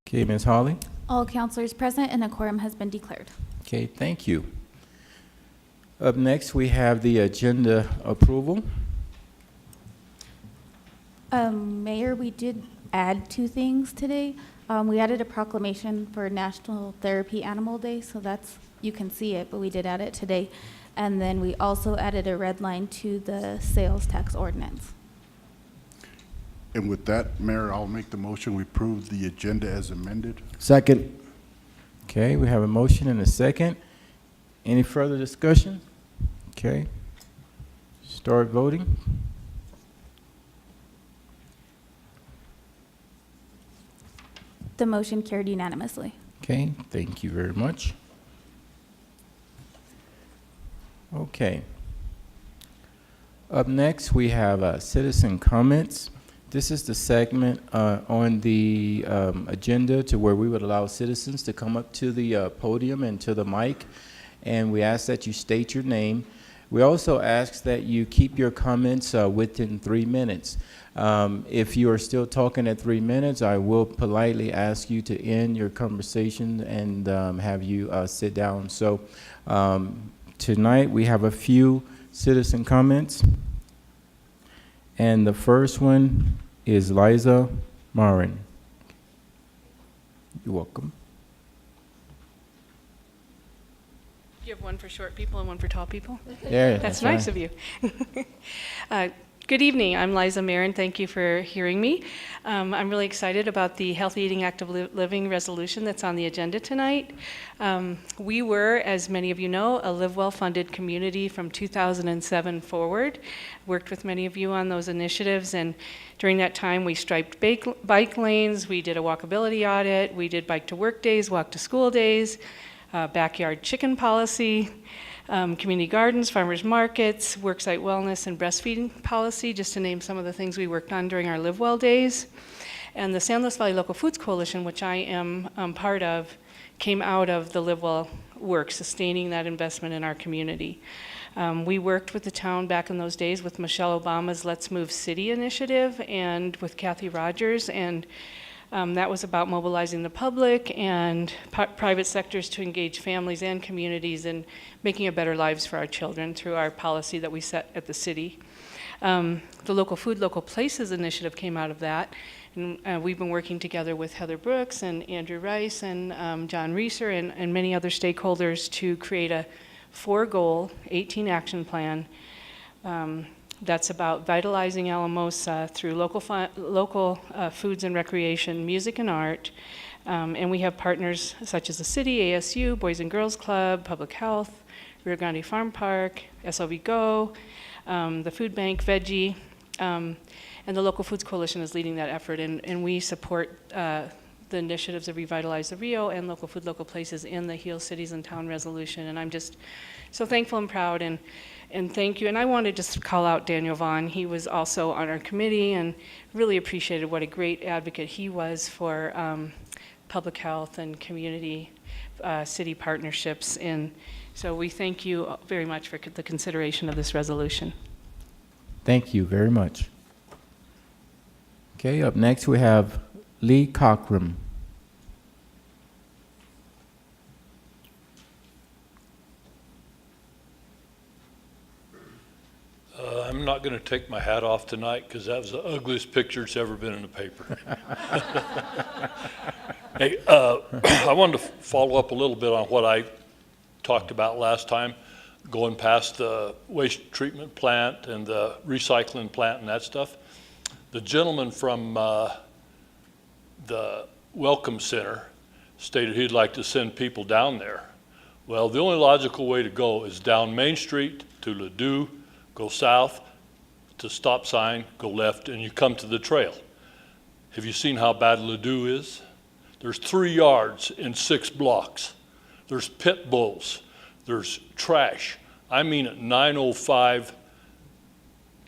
Okay, Ms. Hawley? All councilors present and a quorum has been declared. Okay, thank you. Up next, we have the agenda approval. Mayor, we did add 2 things today. We added a proclamation for National Therapy Animal Day, so that's, you can see it, but we did add it today. And then we also added a red line to the sales tax ordinance. And with that, Mayor, I'll make the motion. We approve the agenda as amended. Second. Okay, we have a motion and a second. Any further discussion? Okay. Start voting. The motion carried unanimously. Okay, thank you very much. Okay. Up next, we have citizen comments. This is the segment on the agenda to where we would allow citizens to come up to the podium and to the mic, and we ask that you state your name. We also ask that you keep your comments within 3 minutes. If you are still talking at 3 minutes, I will politely ask you to end your conversation and have you sit down. So tonight we have a few citizen comments. And the first one is Liza Marin. You're welcome. You have one for short people and one for tall people? Yeah, That's nice of you. Good evening. I'm Liza Marin. Thank you for hearing me. I'm really excited about the Healthy Eating, Active Living resolution that's on the agenda tonight. We were, as many of you know, a Live Well funded community from 2007 forward. Worked with many of you on those initiatives, and during that time we striped bike lanes, we did a walkability audit, we did bike to work days, walk to school days, backyard chicken policy, community gardens, farmers markets, worksite wellness, and breastfeeding policy, just to name some of the things we worked on during our Live Well days. And the San Luis Valley Local Foods Coalition, which I am part of, came out of the Live Well work, sustaining that investment in our community. We worked with the town back in those days with Michelle Obama's Let's Move City initiative and with Kathy Rogers, and that was about mobilizing the public and private sectors to engage families and communities in making a better lives for our children through our policy that we set at the city. The Local Food, Local Places initiative came out of that. And we've been working together with Heather Brooks and Andrew Rice and John Reeser and many other stakeholders to create a 4-goal, 18-action plan that's about vitalizing Alamosa through local foods and recreation, music and art. And we have partners such as the city, ASU, Boys and Girls Club, Public Health, Rio Grande Farm Park, SLV Go, the Food Bank, Veggie, and the Local Foods Coalition is leading that effort. And we support the initiatives of Revitalize the Rio and Local Food, Local Places in the Heal Cities and Town resolution. And I'm just so thankful and proud, and thank you. And I want to just call out Daniel Vaughn. He was also on our committee and really appreciated what a great advocate he was for public health and community city partnerships. And so we thank you very much for the consideration of this resolution. Thank you very much. Okay, up next we have Lee Cochran. I'm not going to take my hat off tonight because that was the ugliest picture that's ever been in the paper. Hey, I wanted to follow up a little bit on what I talked about last time, going past the waste treatment plant and the recycling plant and that stuff. The gentleman from the Welcome Center stated he'd like to send people down there. Well, the only logical way to go is down Main Street to Ladue, go south to stop sign, go left, and you come to the trail. Have you seen how bad Ladue is? There's 3 yards in 6 blocks. There's pit bulls. There's trash. I mean, at 905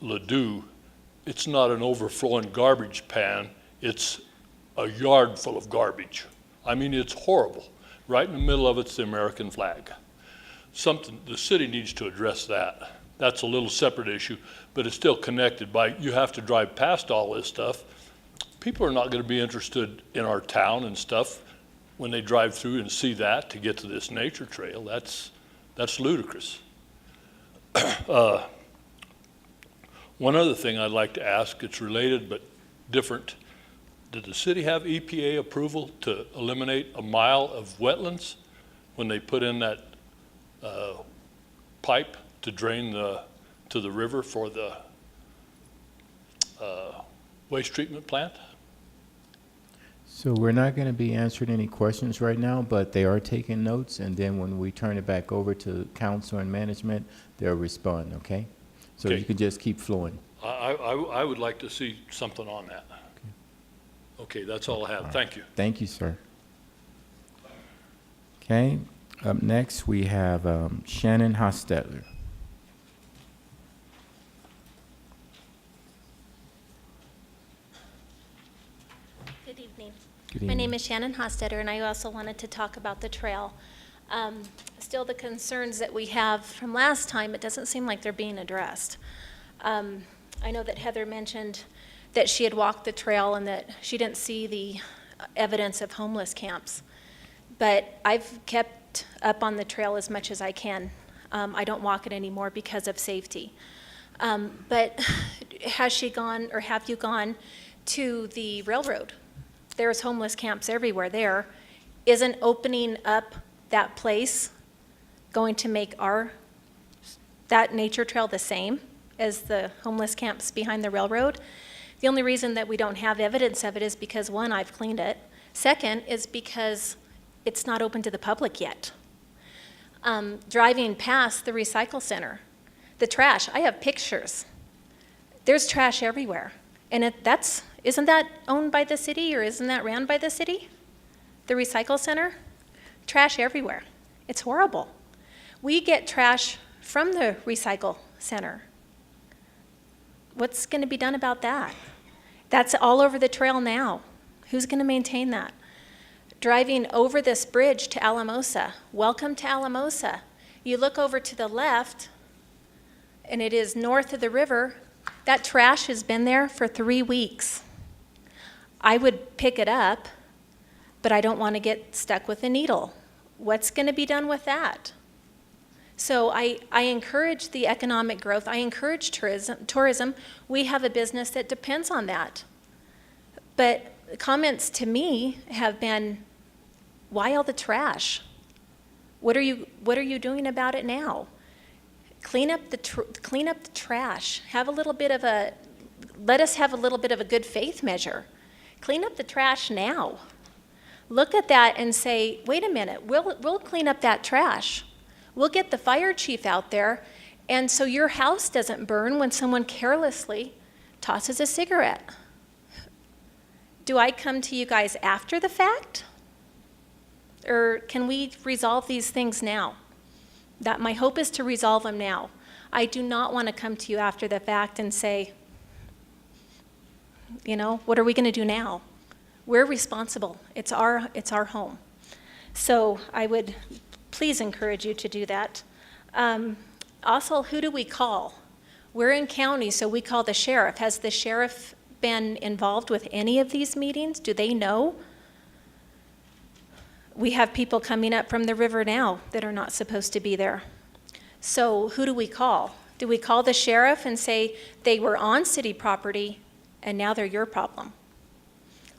Ladue, it's not an overflowing garbage pan. It's a yard full of garbage. I mean, it's horrible. Right in the middle of it's the American flag. The city needs to address that. That's a little separate issue, but it's still connected by, you have to drive past all this stuff. People are not gonna be interested in our town and stuff when they drive through and see that to get to this nature trail. That's ludicrous. One other thing I'd like to ask, it's related but different. Did the city have EPA approval to eliminate a mile of wetlands when they put in that pipe to drain to the river for the waste treatment plant? So we're not going to be answering any questions right now, but they are taking notes, and then when we turn it back over to council and management, they'll respond, okay? So Okay. you can just keep flowing. I would like to see something on that. Okay, that's all I have. Thank you. Thank you, sir. Okay, up next, we have Shannon Hostetler. Good evening. Good My name evening. is Shannon Hostetter, and I also wanted to talk about the trail. Still, the concerns that we have from last time, it doesn't seem like they're being addressed. I know that Heather mentioned that she had walked the trail and that she didn't see the evidence of homeless camps. But I've kept up on the trail as much as I can. I don't walk it anymore because of safety. But has she gone, or have you gone to the railroad? There's homeless camps everywhere there. Isn't opening up that place going to make that nature trail the same as the homeless camps behind the railroad? The only reason that we don't have evidence of it is because, one, I've cleaned it. Second is because it's not open to the public yet. Driving past the recycle center, the trash, I have pictures. There's trash everywhere. And isn't that owned by the city, or isn't that ran by the city? The recycle center? Trash everywhere. It's horrible. We get trash from the recycle center. What's going to be done about that? That's all over the trail now. Who's going to maintain that? Driving over this bridge to Alamosa. Welcome to Alamosa. You look over to the left, and it is north of the river. That trash has been there for 3 weeks. I would pick it up, but I don't want to get stuck with a needle. What's going to be done with that? So I encourage the economic growth. I encourage tourism. We have a business that depends on that. But comments to me have been, why all the trash? What are you doing about it now? Clean up the trash. Let us have a little bit of a good faith measure. Clean up the trash now. Look at that and say, wait a minute, we'll clean up that trash. We'll get the fire chief out there, and so your house doesn't burn when someone carelessly tosses a cigarette. Do I come to you guys after the fact? Or can we resolve these things now? That my hope is to resolve them now. I do not want to come to you after the fact and say, what are we going to do now? We're responsible. It's our home. So I would please encourage you to do that. Also, who do we call? We're in county, so we call the sheriff. Has the sheriff been involved with any of these meetings? Do they know? We have people coming up from the river now that are not supposed to be there. So who do we call? Do we call the sheriff and say they were on city property and now they're your problem?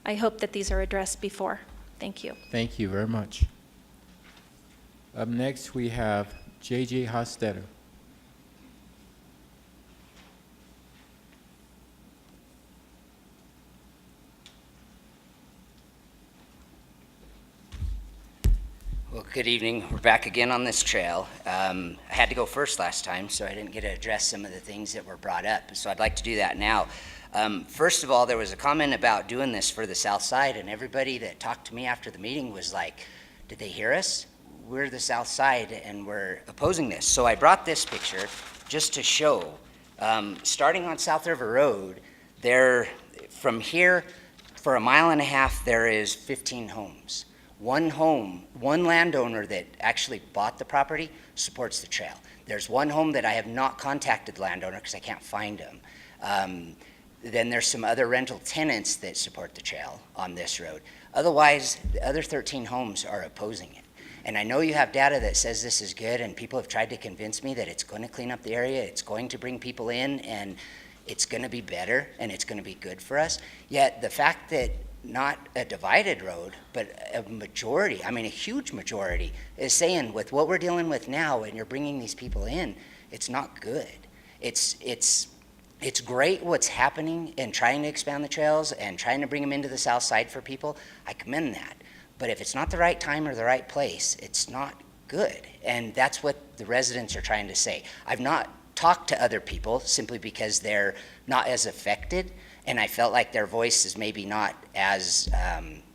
I hope that these are addressed before. Thank you. Thank you very much. Up next, we have J.J. Hostetter. Well, good evening. We're back again on this trail. I had to go first last time, so I didn't get to address some of the things that were brought up. So I'd like to do that now. First of all, there was a comment about doing this for the South Side, and everybody that talked to me after the meeting was like, did they hear us? We're the South Side, and we're opposing this. So I brought this picture just to show, starting on South River Road, from here, for a mile and a half, there is 15 homes. One landowner that actually bought the property supports the trail. There's one home that I have not contacted the landowner because I can't find him. Then there's some other rental tenants that support the trail on this road. Otherwise, the other 13 homes are opposing it. And I know you have data that says this is good, and people have tried to convince me that it's going to clean up the area, it's going to bring people in, and it's going to be better, and it's going to be good for us. Yet the fact that not a divided road, but a majority, I mean a huge majority, is saying with what we're dealing with now, and you're bringing these people in, it's not good. It's great what's happening in trying to expand the trails and trying to bring them into the south side for people. I commend that. But if it's not the right time or the right place, it's not good. And that's what the residents are trying to say. I've not talked to other people simply because they're not as affected, and I felt like their voice is maybe not as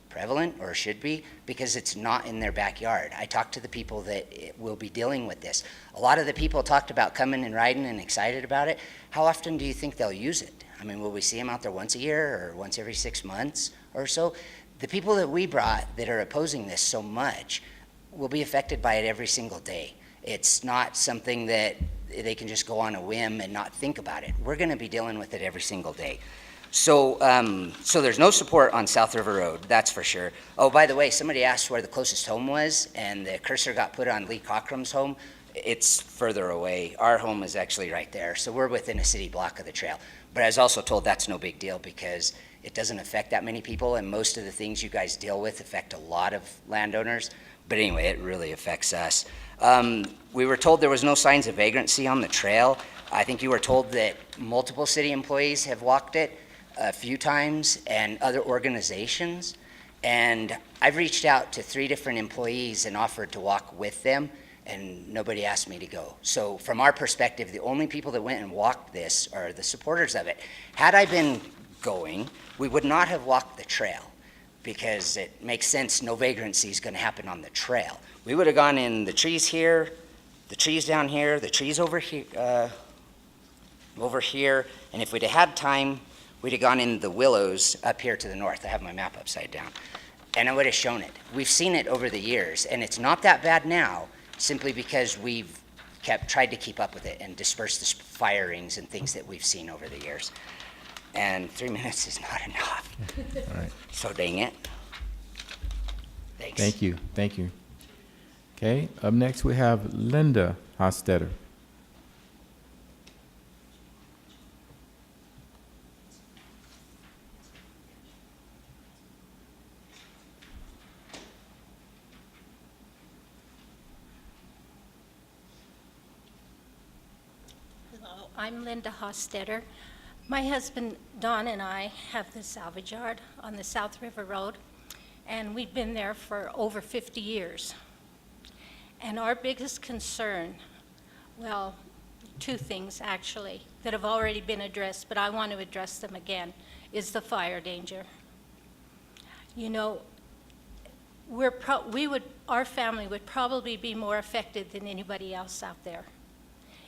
prevalent or should be because it's not in their backyard. I talked to the people that will be dealing with this. A lot of the people talked about coming and riding and excited about it. How often do you think they'll use it? I mean, will we see them out there once a year or once every 6 months or so? The people that we brought that are opposing this so much will be affected by it every single day. It's not something that they can just go on a whim and not think about it. We're going to be dealing with it every single day. So there's no support on South River Road, that's for sure. Oh, by the way, somebody asked where the closest home was, and the cursor got put on Lee Cockram's home. It's further away. Our home is actually right there, so we're within a city block of the trail. But I was also told that's no big deal because it doesn't affect that many people, and most of the things you guys deal with affect a lot of landowners. But anyway, it really affects us. We were told there was no signs of vagrancy on the trail. I think you were told that multiple city employees have walked it a few times and other organizations. And I've reached out to 3 different employees and offered to walk with them, and nobody asked me to go. So from our perspective, the only people that went and walked this are the supporters of it. Had I been going, we would not have walked the trail because it makes sense, no vagrancy is going to happen on the trail. We would have gone in the trees here, the trees down here, the trees over here, and if we'd have had time, we'd have gone in the willows up here to the north. I have my map upside down. And I would have shown it. We've seen it over the years, and it's not that bad now, simply because we've tried to keep up with it and disperse the firings and things that we've seen over the years. And 3 minutes is not enough. All right. So dang it. Thanks. Thank you. Thank you. Okay, up next we have Linda Hostetter. Hello, I'm Linda Hostetter. My husband Don and I have the salvage yard on the South River Road, and we've been there for over 50 years. And our biggest concern, well, 2 things actually that have already been addressed, but I want to address them again, is the fire danger. You know, our family would probably be more affected than anybody else out there.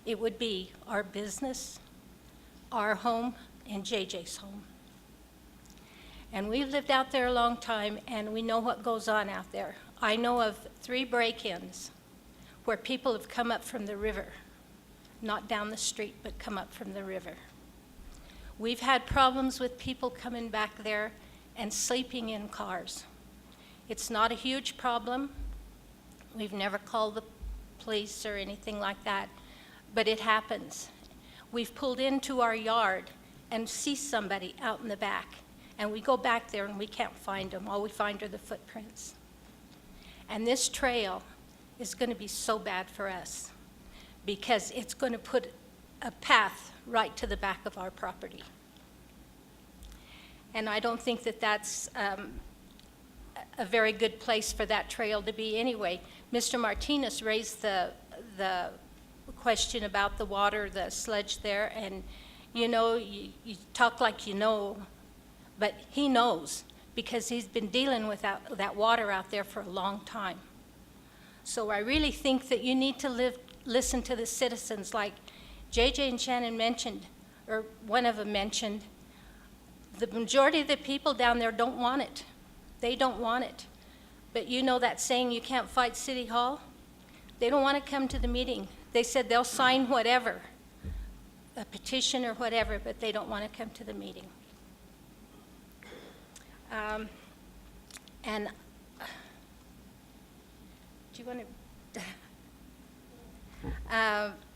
It would be our business, our home, and JJ's home. And we've lived out there a long time, and we know what goes on out there. I know of 3 break-ins where people have come up from the river, not down the street, but come up from the river. We've had problems with people coming back there and sleeping in cars. It's not a huge problem. We've never called the police or anything like that, but it happens. We've pulled into our yard and see somebody out in the back, and we go back there and we can't find them. All we find are the footprints. And this trail is going to be so bad for us because it's going to put a path right to the back of our property. And I don't think that that's a very good place for that trail to be anyway. Mr. Martinez raised the question about the water, the sludge there, and you know, you talk like you know, but he knows because he's been dealing with that water out there for a long time. So I really think that you need to listen to the citizens, like JJ and Shannon mentioned, or one of them mentioned. The majority of the people down there don't want it. They don't want it. But you know that saying, you can't fight City Hall? They don't want to come to the meeting. They said they'll sign whatever, a petition or whatever, but they don't want to come to the meeting. And do you want to?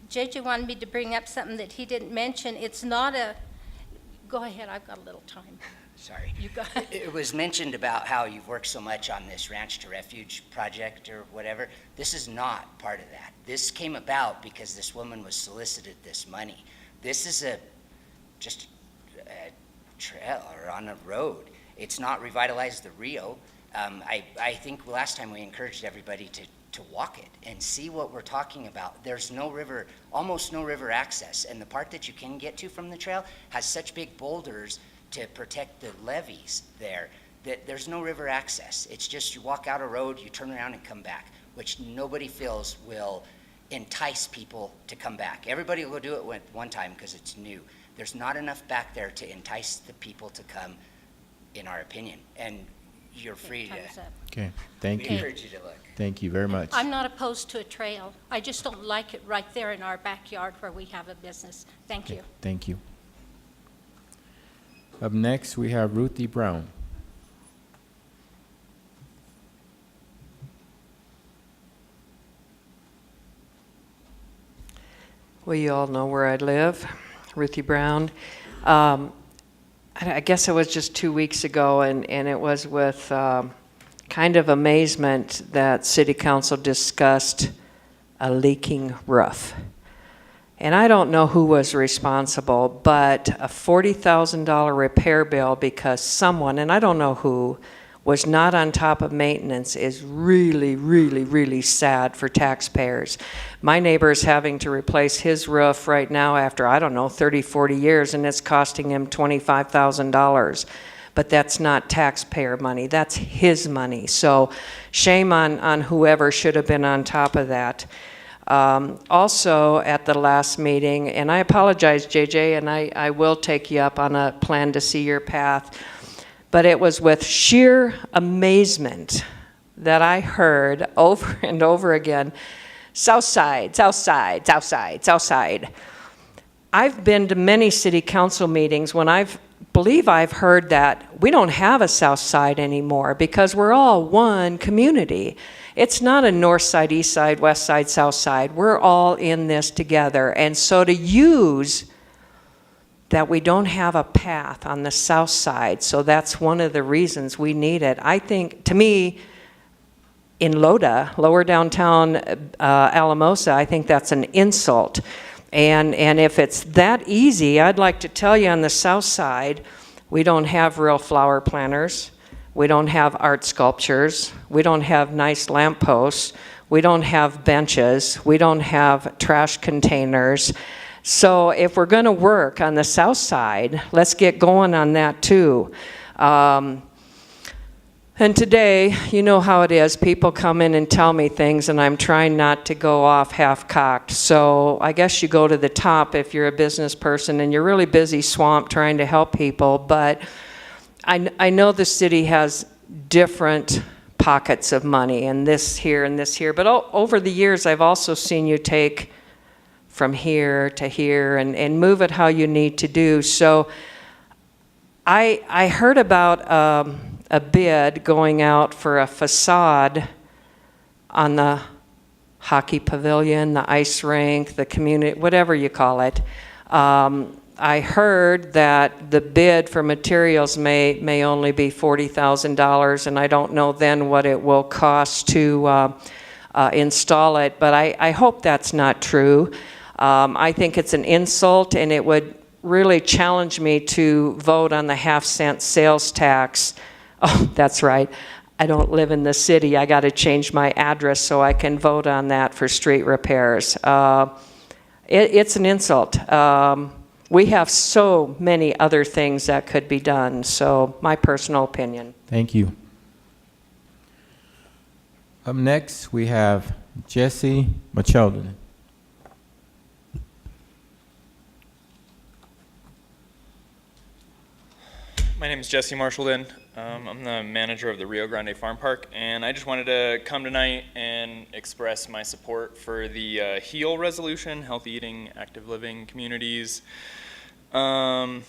JJ wanted me to bring up something that he didn't mention. It's not a, go ahead, I've got a little time. Sorry. You got it. It was mentioned about how you've worked so much on this Ranch to Refuge project or whatever. This is not part of that. This came about because this woman was solicited this money. This is just a trail or on a road. It's not revitalized the Rio. I think last time we encouraged everybody to walk it and see what we're talking about. There's no river, almost no river access, and the part that you can get to from the trail has such big boulders to protect the levees there that there's no river access. It's just you walk out a road, you turn around and come back, which nobody feels will entice people to come back. Everybody will do it one time because it's new. There's not enough back there to entice the people to come, in our opinion, and you're free Time's to. up. Okay, thank We you. encourage you to look. Thank you very much. I'm not opposed to a trail. I just don't like it right there in our backyard where we have a business. Thank you. Thank you. Up next, we have Ruthie Brown. Well, you all know where I live, Ruthie Brown. I guess it was just 2 weeks ago, and it was with kind of amazement that City Council discussed a leaking roof. And I don't know who was responsible, but a $40,000 repair bill because someone, and I don't know who, was not on top of maintenance is really, really, really sad for taxpayers. My neighbor is having to replace his roof right now after, I don't know, 30, 40 years, and it's costing him $25,000. But that's not taxpayer money, that's his money. So shame on whoever should have been on top of that. Also at the last meeting, and I apologize, JJ, and I will take you up on a plan to see your path, but it was with sheer amazement that I heard over and over again, South Side, South Side, South Side, South Side. I've been to many city council meetings when believe I've heard that we don't have a South Side anymore because we're all one community. It's not a north side, east side, west side, south side. We're all in this together. And so to use that we don't have a path on the south side, so that's one of the reasons we need it. I think, to me, in Loda, lower downtown Alamosa, I think that's an insult. And if it's that easy, I'd like to tell you on the south side, we don't have real flower planters. We don't have art sculptures. We don't have nice lampposts. We don't have benches. We don't have trash containers. So if we're going to work on the south side, let's get going on that too. And today, you know how it is. People come in and tell me things, and I'm trying not to go off half-cocked. So I guess you go to the top if you're a business person and you're really busy, swamped, trying to help people. But I know the city has different pockets of money, and this here and this here. But over the years, I've also seen you take from here to here and move it how you need to do. So I heard about a bid going out for a facade on the hockey pavilion, the ice rink, the community, whatever you call it. I heard that the bid for materials may only be $40,000, and I don't know then what it will cost to install it, but I hope that's not true. I think it's an insult, and it would really challenge me to vote on the half-cent sales tax. Oh, that's right. I don't live in the city. I got to change my address so I can vote on that for street repairs. It's an insult. We have so many other things that could be done. So my personal opinion. Thank you. Up next, we have Jesse Machelden. My name is Jesse Marshallden. I'm the manager of the Rio Grande Farm Park, and I just wanted to come tonight and express my support for the HEAL resolution, Healthy Eating, Active Living Communities. You know,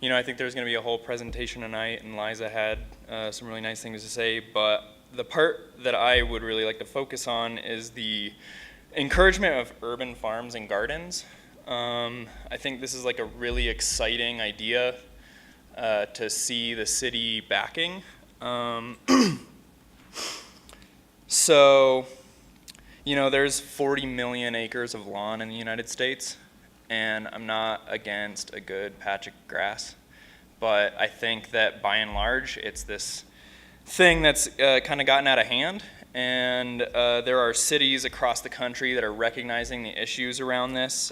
I think there's going to be a whole presentation tonight, and Liza had some really nice things to say, but the part that I would really like to focus on is the encouragement of urban farms and gardens. I think this is like a really exciting idea to see the city backing. So, you know, there's 40 million acres of lawn in the United States, and I'm not against a good patch of grass, but I think that by and large, it's this thing that's kind of gotten out of hand, and there are cities across the country that are recognizing the issues around this.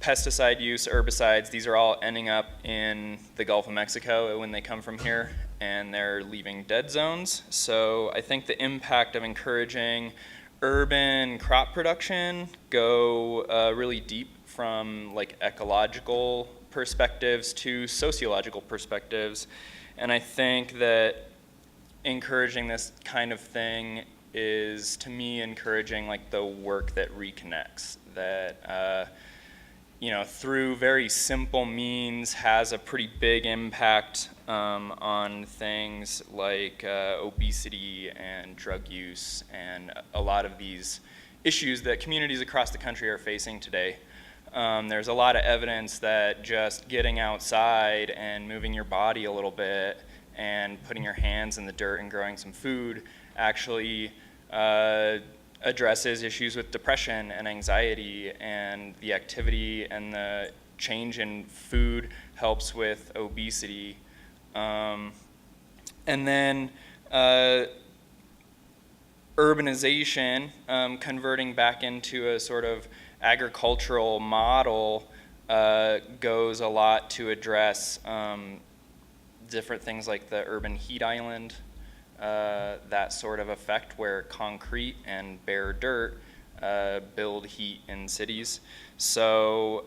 Pesticide use, herbicides, these are all ending up in the Gulf of Mexico when they come from here, and they're leaving dead zones. So I think the impact of encouraging urban crop production go really deep from like ecological perspectives to sociological perspectives. And I think that encouraging this kind of thing is, to me, encouraging like the work that reconnects, that you know, through very simple means has a pretty big impact on things like obesity and drug use and a lot of these issues that communities across the country are facing today. There's a lot of evidence that just getting outside and moving your body a little bit and putting your hands in the dirt and growing some food actually addresses issues with depression and anxiety, and the activity and the change in food helps with obesity. And then urbanization, converting back into a sort of agricultural model, goes a lot to address different things like the urban heat island, that sort of effect where concrete and bare dirt build heat in cities. So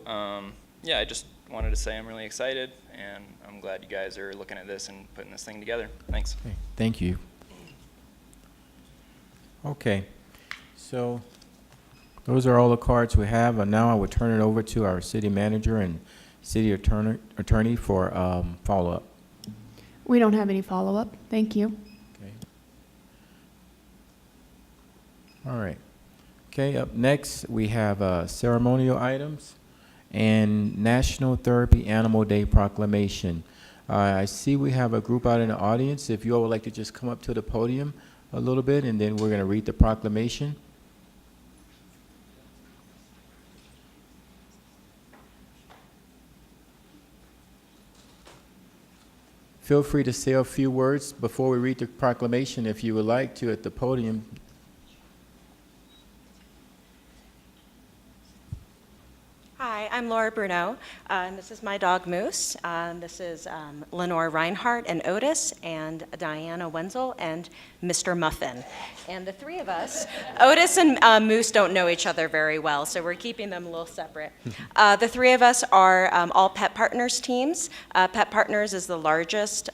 yeah, I just wanted to say I'm really excited, and I'm glad you guys are looking at this and putting this thing together. Thanks. Okay, thank you. Okay, so those are all the cards we have, and now I would turn it over to our city manager and city attorney for follow-up. We don't have any follow-up. Thank you. Okay. All right. Okay, up next we have ceremonial items and National Therapy Animal Day Proclamation. I see we have a group out in the audience. If you all would like to just come up to the podium a little bit, and then we're going to read the proclamation. Feel free to say a few words before we read the proclamation if you would like to at the podium. Hi, I'm Laura Bruno, and this is my dog Moose. This is Lenore Reinhardt and Otis, and Diana Wenzel and Mr. Muffin. And the three of us, Otis and Moose don't know each other very well, so we're keeping them a little separate. The three of us are all Pet Partners teams. Pet Partners is the largest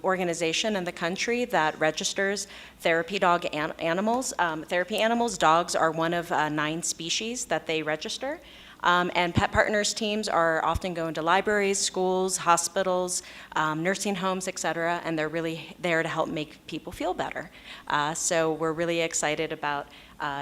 organization in the country that registers therapy dog animals. Therapy animals, dogs are one of 9 species that they register. And Pet Partners teams are often going to libraries, schools, hospitals, nursing homes, et cetera, and they're really there to help make people feel better. So we're really excited about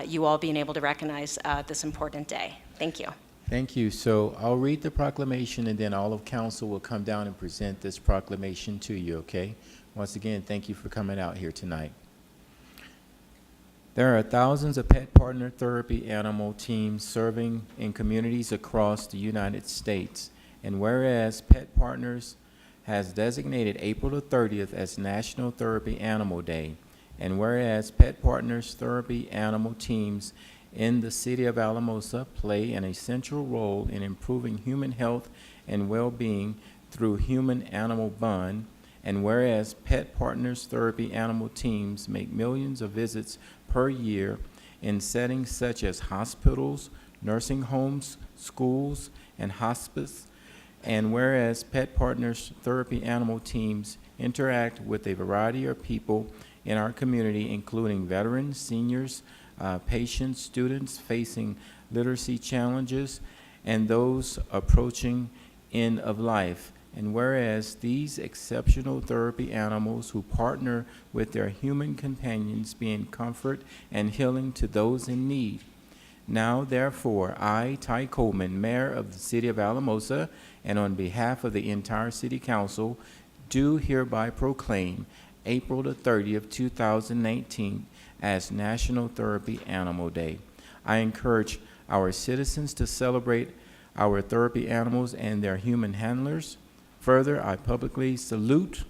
you all being able to recognize this important day. Thank you. Thank you. So I'll read the proclamation, and then all of council will come down and present this proclamation to you, okay? Once again, thank you for coming out here tonight. There are thousands of pet partner therapy animal teams serving in communities across the United States. And whereas Pet Partners has designated April the 30th as National Therapy Animal Day, and whereas Pet Partners therapy animal teams in the city of Alamosa play an essential role in improving human health and well-being through human-animal bond, and whereas Pet Partners therapy animal teams make millions of visits per year in settings such as hospitals, nursing homes, schools, and hospice, And whereas Pet Partners Therapy Animal Teams interact with a variety of people in our community, including veterans, seniors, patients, students facing literacy challenges, and those approaching end of life. And whereas these exceptional therapy animals who partner with their human companions being comfort and healing to those in need. Now, therefore, I, Ty Coleman, Mayor of the City of Alamosa, and on behalf of the entire City Council, do hereby proclaim April the 30th, 2019 as National Therapy Animal Day. I encourage our citizens to celebrate our therapy animals and their human handlers. Further, I publicly salute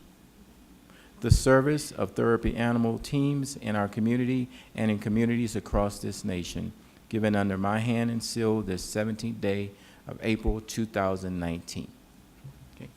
the service of therapy animal teams in our community and in communities across this nation, given under my hand and seal this 17th day of April 2019. Okay.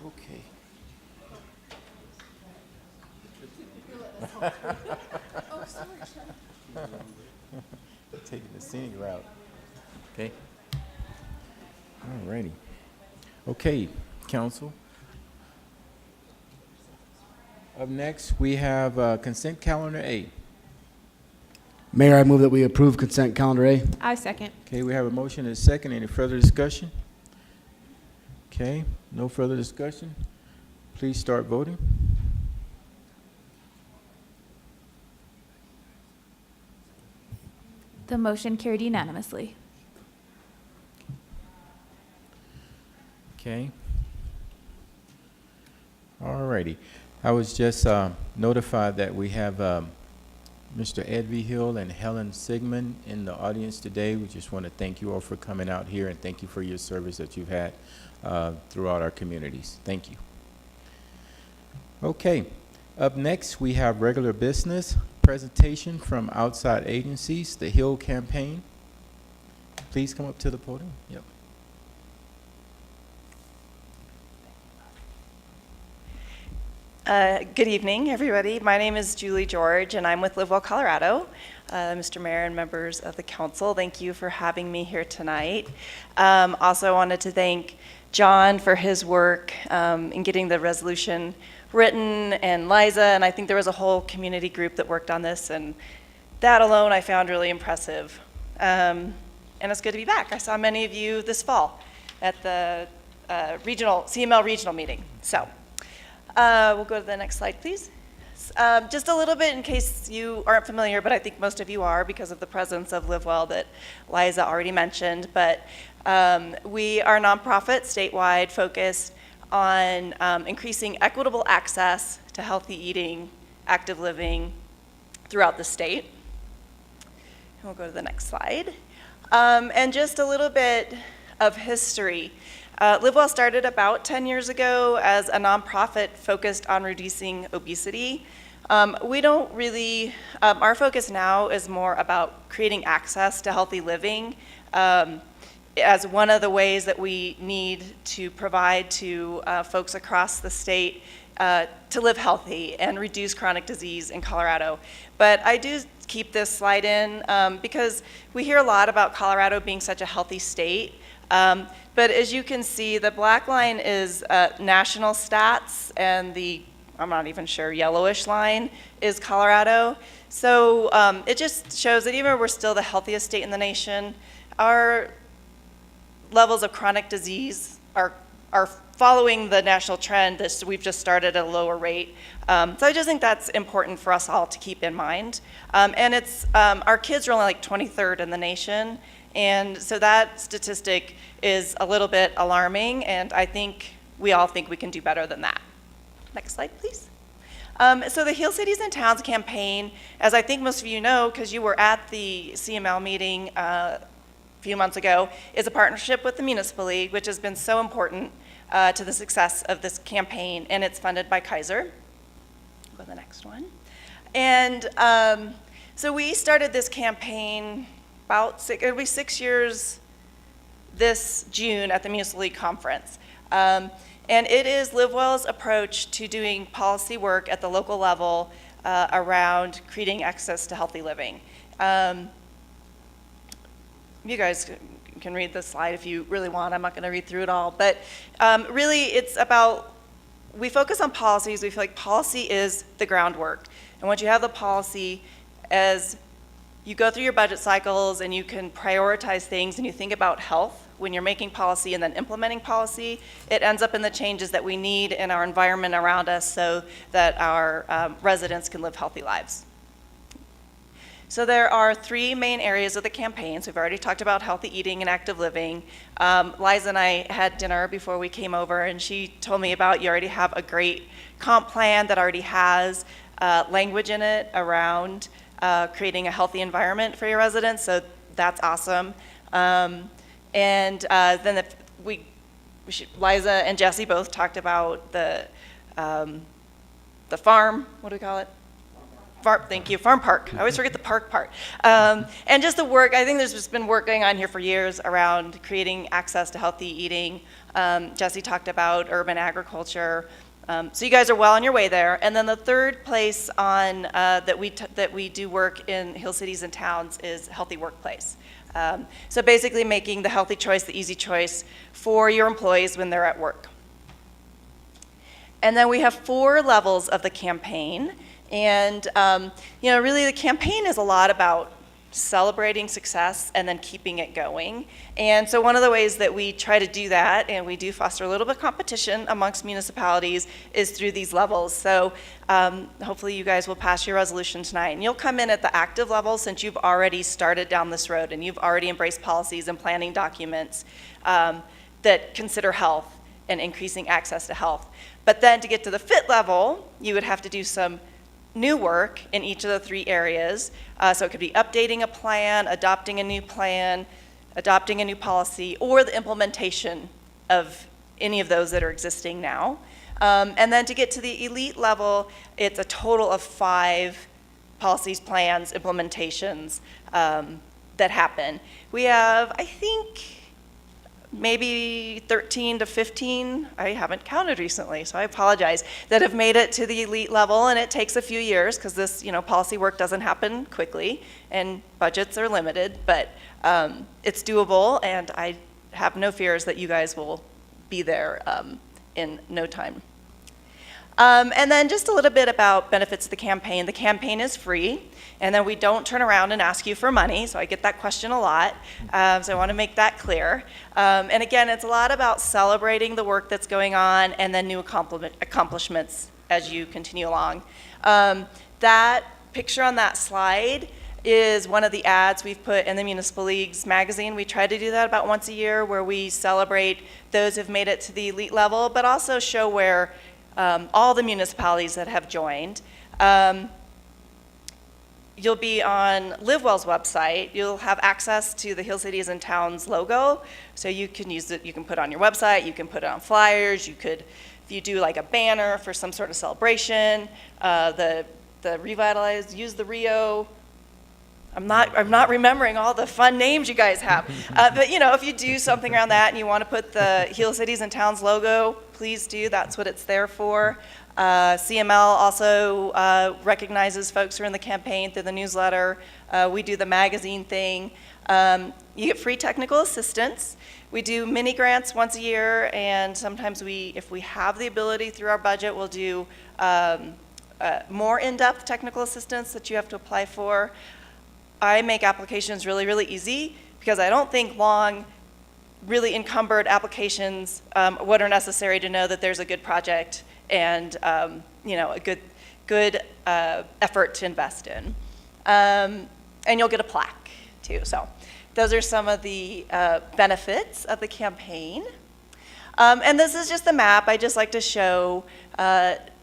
Okay. Taking the scenic route. Okay. All righty. Okay, council. Up next, we have consent calendar A. Mayor, I move that we approve consent calendar A. I second. Okay, we have a motion and a second. Any further discussion? Okay, no further discussion. Please start voting. The motion carried unanimously. Okay. All righty. I was just notified that we have Mr. Ed V. Hill and Helen Sigmund in the audience today. We just want to thank you all for coming out here and thank you for your service that you've had throughout our communities. Thank you. Okay. Up next, we have regular business presentation from outside agencies, the Hill Campaign. Please come up to the podium. Yep. Good evening, everybody. My name is Julie George, and I'm with Live Well Colorado. Mr. Mayor and members of the council, thank you for having me here tonight. Also, I wanted to thank John for his work in getting the resolution written, and Liza, and I think there was a whole community group that worked on this, and that alone I found really impressive. And it's good to be back. I saw many of you this fall at the CML regional meeting. So we'll go to the next slide, please. Just a little bit in case you aren't familiar, but I think most of you are because of the presence of Live Well that Liza already mentioned. But we are a nonprofit, statewide, focused on increasing equitable access to healthy eating, active living throughout the state. And we'll go to the next slide. And just a little bit of history. LiveWell started about 10 years ago as a nonprofit focused on reducing obesity. We don't really, our focus now is more about creating access to healthy living as one of the ways that we need to provide to folks across the state to live healthy and reduce chronic disease in Colorado. But I do keep this slide in because we hear a lot about Colorado being such a healthy state. But as you can see, the black line is national stats, and the, I'm not even sure, yellowish line is Colorado. So it just shows that even though we're still the healthiest state in the nation, our levels of chronic disease are following the national trend. We've just started at a lower rate. So I just think that's important for us all to keep in mind. And it's, our kids are only like 23rd in the nation. And so that statistic is a little bit alarming, and I think we all think we can do better than that. Next slide, please. So the Heal Cities and Towns campaign, as I think most of you know, because you were at the CML meeting a few months ago, is a partnership with the Municipal League, which has been so important to the success of this campaign, and it's funded by Kaiser. Go to the next one. And so we started this campaign about it'll be 6 years this June at the Municipal League Conference. And it is LiveWell's approach to doing policy work at the local level around creating access to healthy living. You guys can read this slide if you really want. I'm not going to read through it all. But really, it's about, we focus on policies. We feel like policy is the groundwork. And once you have the policy, as you go through your budget cycles and you can prioritize things and you think about health when you're making policy and then implementing policy, it ends up in the changes that we need in our environment around us so that our residents can live healthy lives. So there are 3 main areas of the campaign. So we've already talked about healthy eating and active living. Liza and I had dinner before we came over, and she told me about you already have a great comp plan that already has language in it around creating a healthy environment for your residents, so that's awesome. And then Liza and Jesse both talked about the farm, what do we call it? Thank you, farm park. I always forget the park part. And just the work, I think there's just been work going on here for years around creating access to healthy eating. Jesse talked about urban agriculture. So you guys are well on your way there. And then the third place on that we do work in Hill Cities and Towns is healthy workplace. So basically making the healthy choice the easy choice for your employees when they're at work. And then we have 4 levels of the campaign. And really the campaign is a lot about celebrating success and then keeping it going. And so one of the ways that we try to do that, and we do foster a little bit of competition amongst municipalities, is through these levels. So hopefully you guys will pass your resolution tonight. And you'll come in at the active level since you've already started down this road and you've already embraced policies and planning documents that consider health and increasing access to health. But then to get to the fit level, you would have to do some new work in each of the 3 areas. So it could be updating a plan, adopting a new plan, adopting a new policy, or the implementation of any of those that are existing now. And then to get to the elite level, it's a total of 5 policies, plans, implementations that happen. We have, I think, maybe 13 to 15, I haven't counted recently, so I apologize, that have made it to the elite level, and it takes a few years because this, policy work doesn't happen quickly, and budgets are limited, but it's doable, and I have no fears that you guys will be there in no time. And then just a little bit about benefits of the campaign. The campaign is free, and then we don't turn around and ask you for money, so I get that question a lot, so I want to make that clear. And again, it's a lot about celebrating the work that's going on and then new accomplishments as you continue along. That picture on that slide is one of the ads we've put in the Municipal Leagues magazine. We try to do that about once a year, where we celebrate those who've made it to the elite level, but also show where all the municipalities that have joined. You'll be on LiveWell's website. You'll have access to the Hill Cities and Towns logo, so you can use it. You can put it on your website. You can put it on flyers. You could, if you do like a banner for some sort of celebration, the revitalize, use the Rio. I'm not remembering all the fun names you guys have, but you know, if you do something around that and you want to put the Hill Cities and Towns logo, please do. That's what it's there for. CML also recognizes folks who are in the campaign through the newsletter. We do the magazine thing. You get free technical assistance. We do mini grants once a year, and sometimes if we have the ability through our budget, we'll do more in-depth technical assistance that you have to apply for. I make applications really, really easy because I don't think long, really encumbered applications what are necessary to know that there's a good project and you know, a good effort to invest in. And you'll get a plaque too. So those are some of the benefits of the campaign. And this is just the map. I just like to show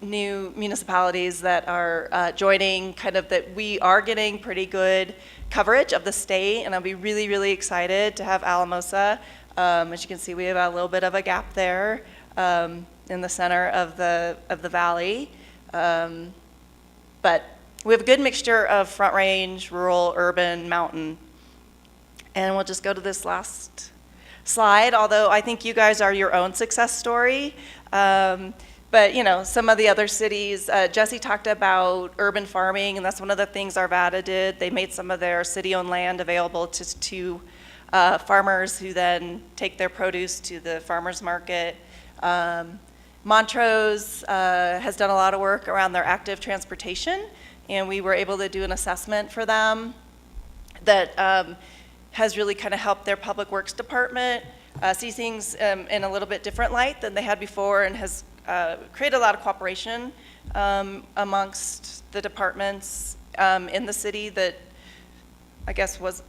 new municipalities that are joining, kind of that we are getting pretty good coverage of the state, and I'll be really, really excited to have Alamosa. As you can see, we have a little bit of a gap there in the center of the valley. But we have a good mixture of Front Range, rural, urban, mountain. And we'll just go to this last slide, although I think you guys are your own success story. But you know, some of the other cities, Jesse talked about urban farming, and that's one of the things Arvada did. They made some of their city-owned land available to farmers who then take their produce to the farmers market. Montrose has done a lot of work around their active transportation, and we were able to do an assessment for them that has really kind of helped their public works department see things in a little bit different light than they had before, and has created a lot of cooperation amongst the departments in the city that I guess was,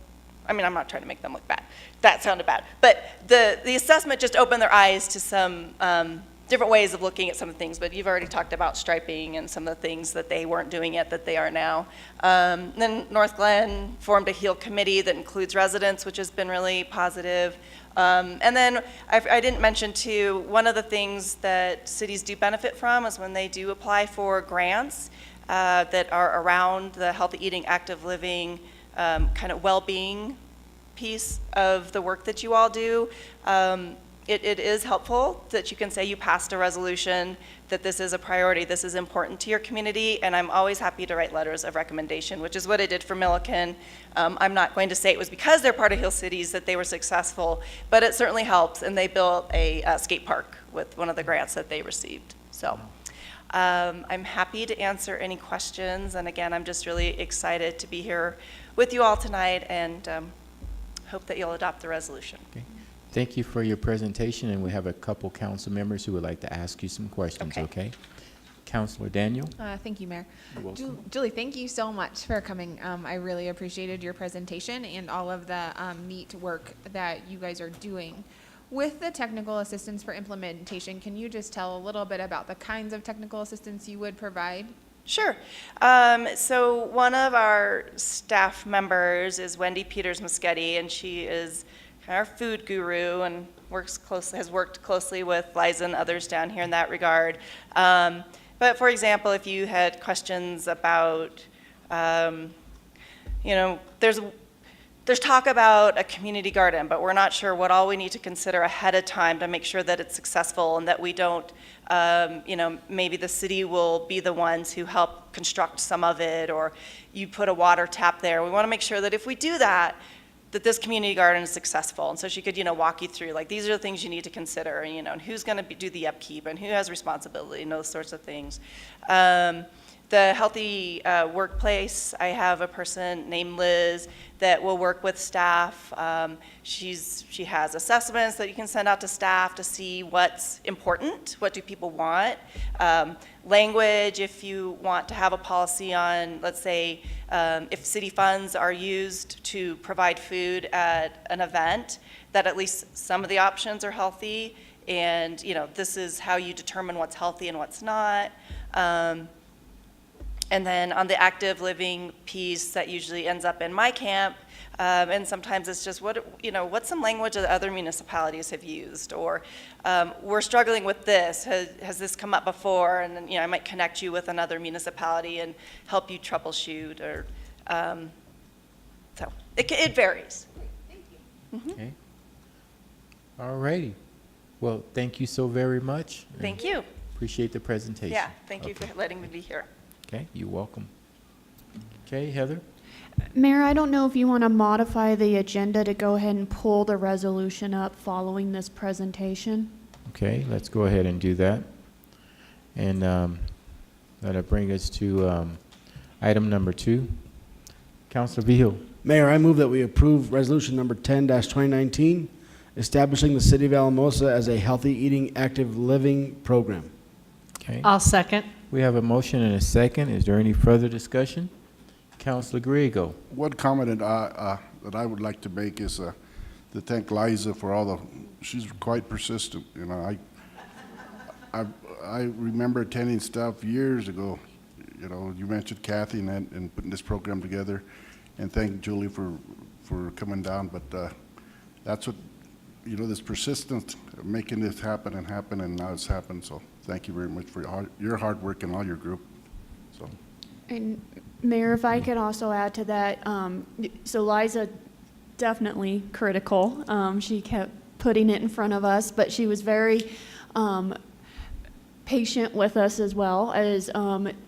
I mean, I'm not trying to make them look bad. That sounded bad. But the assessment just opened their eyes to some different ways of looking at some of the things. But you've already talked about striping and some of the things that they weren't doing yet that they are now. Then North Glen formed a HEAL committee that includes residents, which has been really positive. And then I didn't mention too, one of the things that cities do benefit from is when they do apply for grants that are around the healthy eating, active living, kind of well-being piece of the work that you all do. It is helpful that you can say you passed a resolution, that this is a priority, this is important to your community, and I'm always happy to write letters of recommendation, which is what I did for Milliken. I'm not going to say it was because they're part of Hill Cities that they were successful, but it certainly helps, and they built a skate park with one of the grants that they received. So I'm happy to answer any questions, and again, I'm just really excited to be here with you all tonight, and hope that you'll adopt the resolution. Okay. Thank you for your presentation, and we have a couple council members who would like to ask you some questions, okay? Councilor Daniel? Thank you, Mayor. You're welcome. Julie, thank you so much for coming. I really appreciated your presentation and all of the neat work that you guys are doing. With the technical assistance for implementation, can you just tell a little bit about the kinds of technical assistance you would provide? Sure. So one of our staff members is Wendy Peters-Muschetti, and she is our food guru and has worked closely with Liza and others down here in that regard. But for example, if you had questions about, you know, there's talk about a community garden, but we're not sure what all we need to consider ahead of time to make sure that it's successful and that we don't, you know, maybe the city will be the ones who help construct some of it, or you put a water tap there. We want to make sure that if we do that, that this community garden is successful. And so she could, you know, walk you through, like, these are the things you need to consider, and, you know, and who's going to do the upkeep and who has responsibility and those sorts of things. the healthy workplace, I have a person named Liz that will work with staff. She has assessments that you can send out to staff to see what's important, what do people want. Language, if you want to have a policy on, let's say, if city funds are used to provide food at an event, that at least some of the options are healthy, and this is how you determine what's healthy and what's not. And then on the active living piece, that usually ends up in my camp, and sometimes it's just what's some language that other municipalities have used, or we're struggling with this. Has this come up before? And then I might connect you with another municipality and help you troubleshoot, or so it varies. Okay. All righty. Well, thank you so very much. Thank you. Appreciate the presentation. Yeah, thank you for letting me be here. Okay, you're welcome. Okay, Heather? Mayor, I don't know if you want to modify the agenda to go ahead and pull the resolution up following this presentation. Okay, let's go ahead and do that. And that'll bring us to item number 2. Councilor Vihil. Mayor, I move that we approve resolution number 10-2019, establishing the City of Alamosa as a healthy eating, active living program. Okay. I'll second. We have a motion and a second. Is there any further discussion? Councilor Griego. One comment that I would like to make is to thank Liza for she's quite persistent. I remember attending stuff years ago. You mentioned Kathy and putting this program together, and thank Julie for coming down. But that's what, this persistence of making this happen, and now it's happened. So thank you very much for your hard work and all your group. So. And Mayor, if I could also add to that, so Liza, definitely critical. She kept putting it in front of us, but she was very patient with us as well, as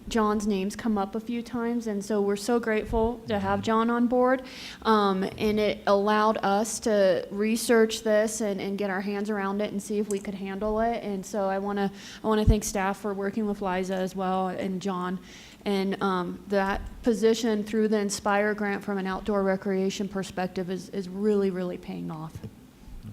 John's name's come up a few times, and so we're so grateful to have John on board, and it allowed us to research this and get our hands around it and see if we could handle it. And so I want to thank staff for working with Liza as well, and John. And that position through the Inspire grant from an outdoor recreation perspective is really, really paying off.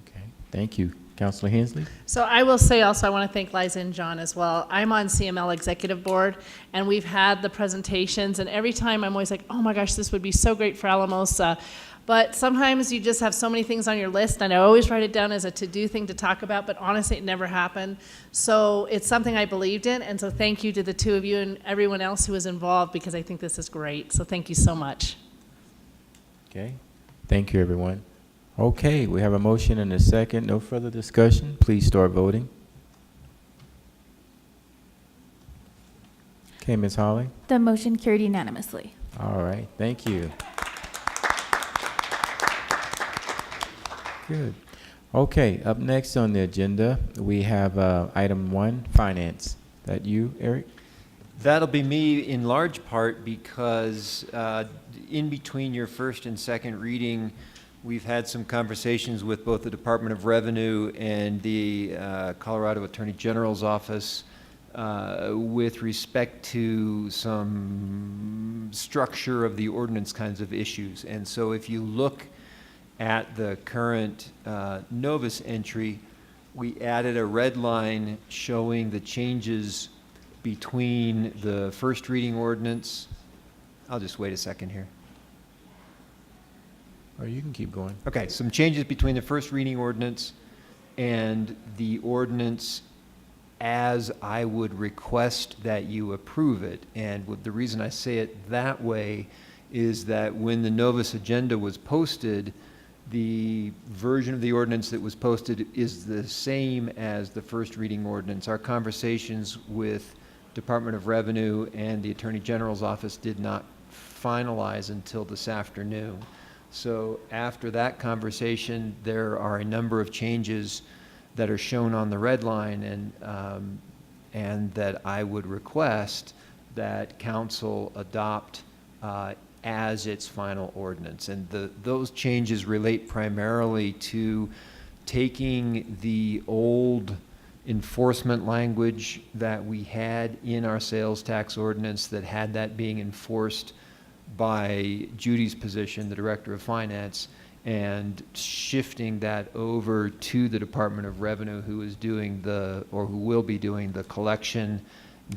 Okay, thank you. Councilor Hensley? So I will say also, I want to thank Liza and John as well. I'm on CML Executive Board, and we've had the presentations, and every time I'm always like, oh my gosh, this would be so great for Alamosa. But sometimes you just have so many things on your list, and I always write it down as a to-do thing to talk about, but honestly, it never happened. So it's something I believed in, and so thank you to the two of you and everyone else who was involved, because I think this is great. So thank you so much. Okay, thank you, everyone. Okay, we have a motion and a second. No further discussion. Please start voting. Okay, Ms. Holly? The motion carried unanimously. All right, thank you. Good. Okay, up next on the agenda, we have item 1, finance. That you, Eric? That'll be me in large part because in between your first and second reading, we've had some conversations with both the Department of Revenue and the Colorado Attorney General's office with respect to some structure of the ordinance kinds of issues. And so if you look at the current Novus entry, we added a red line showing the changes between the first reading ordinance. I'll just wait a second here. Or you can keep going. Okay, some changes between the first reading ordinance and the ordinance as I would request that you approve it. And the reason I say it that way is that when the Novus agenda was posted, the version of the ordinance that was posted is the same as the first reading ordinance. Our conversations with Department of Revenue and the Attorney General's office did not finalize until this afternoon. So after that conversation, there are a number of changes that are shown on the red line, and that I would request that council adopt as its final ordinance. And those changes relate primarily to taking the old enforcement language that we had in our sales tax ordinance that had that being enforced by Judy's position, the Director of Finance, and shifting that over to the Department of Revenue, who is doing who will be doing the collection,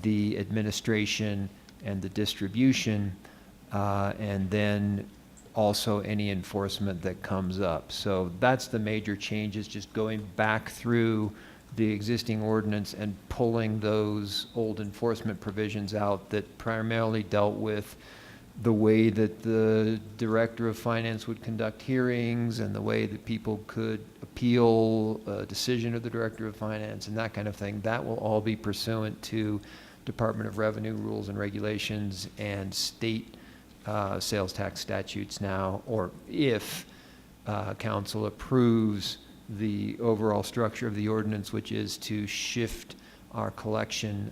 the administration, and the distribution, and then also any enforcement that comes up. So that's the major change, is just going back through the existing ordinance and pulling those old enforcement provisions out that primarily dealt with the way that the Director of Finance would conduct hearings and the way that people could appeal a decision of the Director of Finance and that kind of thing. That will all be pursuant to Department of Revenue rules and regulations and state sales tax statutes now, or if council approves the overall structure of the ordinance, which is to shift our collection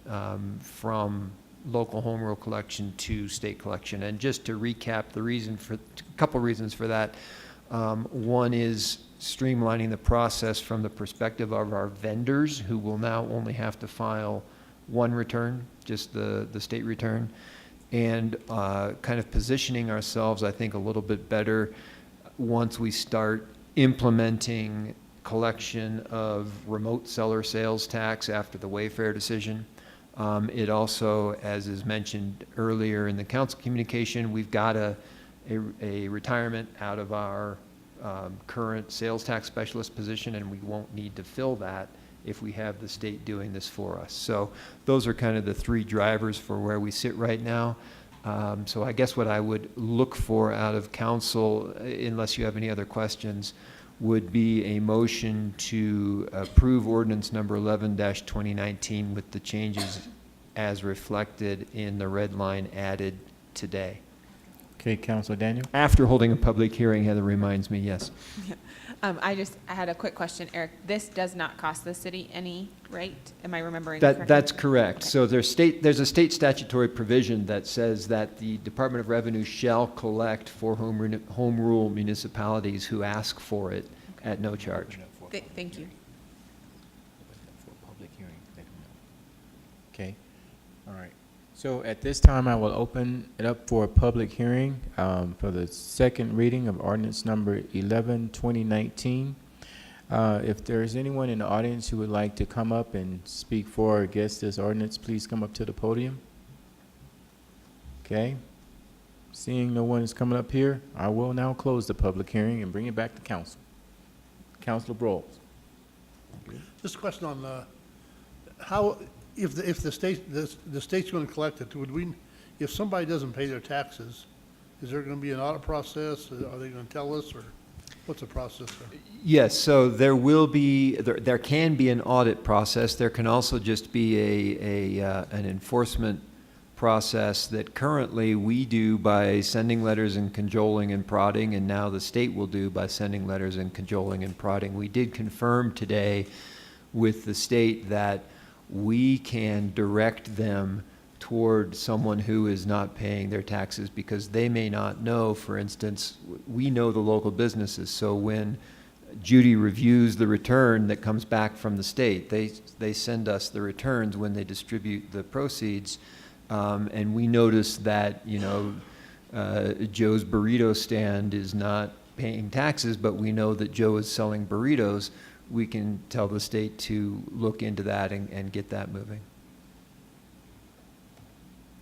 from local home rule collection to state collection. And just to recap, a couple reasons for that. One is streamlining the process from the perspective of our vendors, who will now only have to file one return, just the state return, and kind of positioning ourselves, I think, a little bit better once we start implementing collection of remote seller sales tax after the Wayfair decision. It also, as is mentioned earlier in the council communication, we've got a retirement out of our current sales tax specialist position, and we won't need to fill that if we have the state doing this for us. So those are kind of the three drivers for where we sit right now. So I guess what I would look for out of council, unless you have any other questions, would be a motion to approve ordinance number 11-2019 with the changes as reflected in the red line added today. Okay, Councilor Daniel? After holding a public hearing, Heather reminds me, yes. I had a quick question, Eric. This does not cost the city any, right? Am I remembering correctly? That's correct. Okay. So there's a state statutory provision that says that the Department of Revenue shall collect for home rule municipalities who ask for it at no charge. Thank you. Okay, all right. So at this time, I will open it up for a public hearing for the second reading of ordinance number 11-2019. If there is anyone in the audience who would like to come up and speak for or against this ordinance, please come up to the podium. Okay. Seeing no one is coming up here, I will now close the public hearing and bring it back to council. Councilor Broles. Just a question on how, if the state's going to collect it, if somebody doesn't pay their taxes, is there going to be an audit process? Are they going to tell us, or what's the process there? Yes, so there can be an audit process. There can also just be an enforcement process that currently we do by sending letters and cajoling and prodding, and now the state will do by sending letters and cajoling and prodding. We did confirm today with the state that we can direct them toward someone who is not paying their taxes, because they may not know. For instance, we know the local businesses, so when Judy reviews the return that comes back from the state, they send us the returns when they distribute the proceeds, and we notice that, Joe's burrito stand is not paying taxes, but we know that Joe is selling burritos. We can tell the state to look into that and get that moving.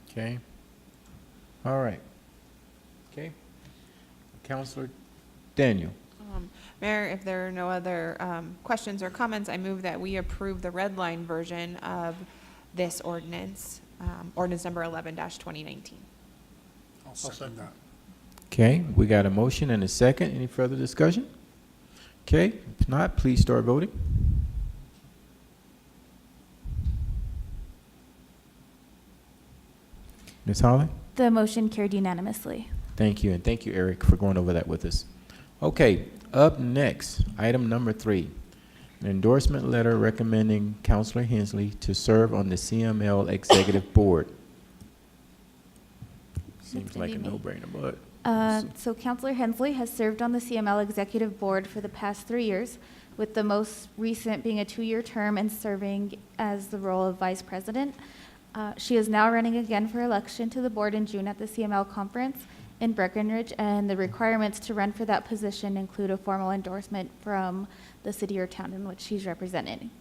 Okay. All right. Okay. Councilor Daniel. Mayor, if there are no other questions or comments, I move that we approve the red line version of this ordinance, ordinance number 11-2019. I'll second that. Okay, we got a motion and a second. Any further discussion? Okay, if not, please start voting. Ms. Holly? The motion carried unanimously. Thank you, and thank you, Eric, for going over that with us. Okay, up next, item number 3, an endorsement letter recommending Councilor Hensley to serve on the CML Executive Board. Seems like a no-brainer, but... So Councilor Hensley has served on the CML Executive Board for the past 3 years with the most recent being a 2-year term and serving as the role of vice president. She is now running again for election to the board in June at the CML conference in Breckenridge, and the requirements to run for that position include a formal endorsement from the city or town in which she's representing.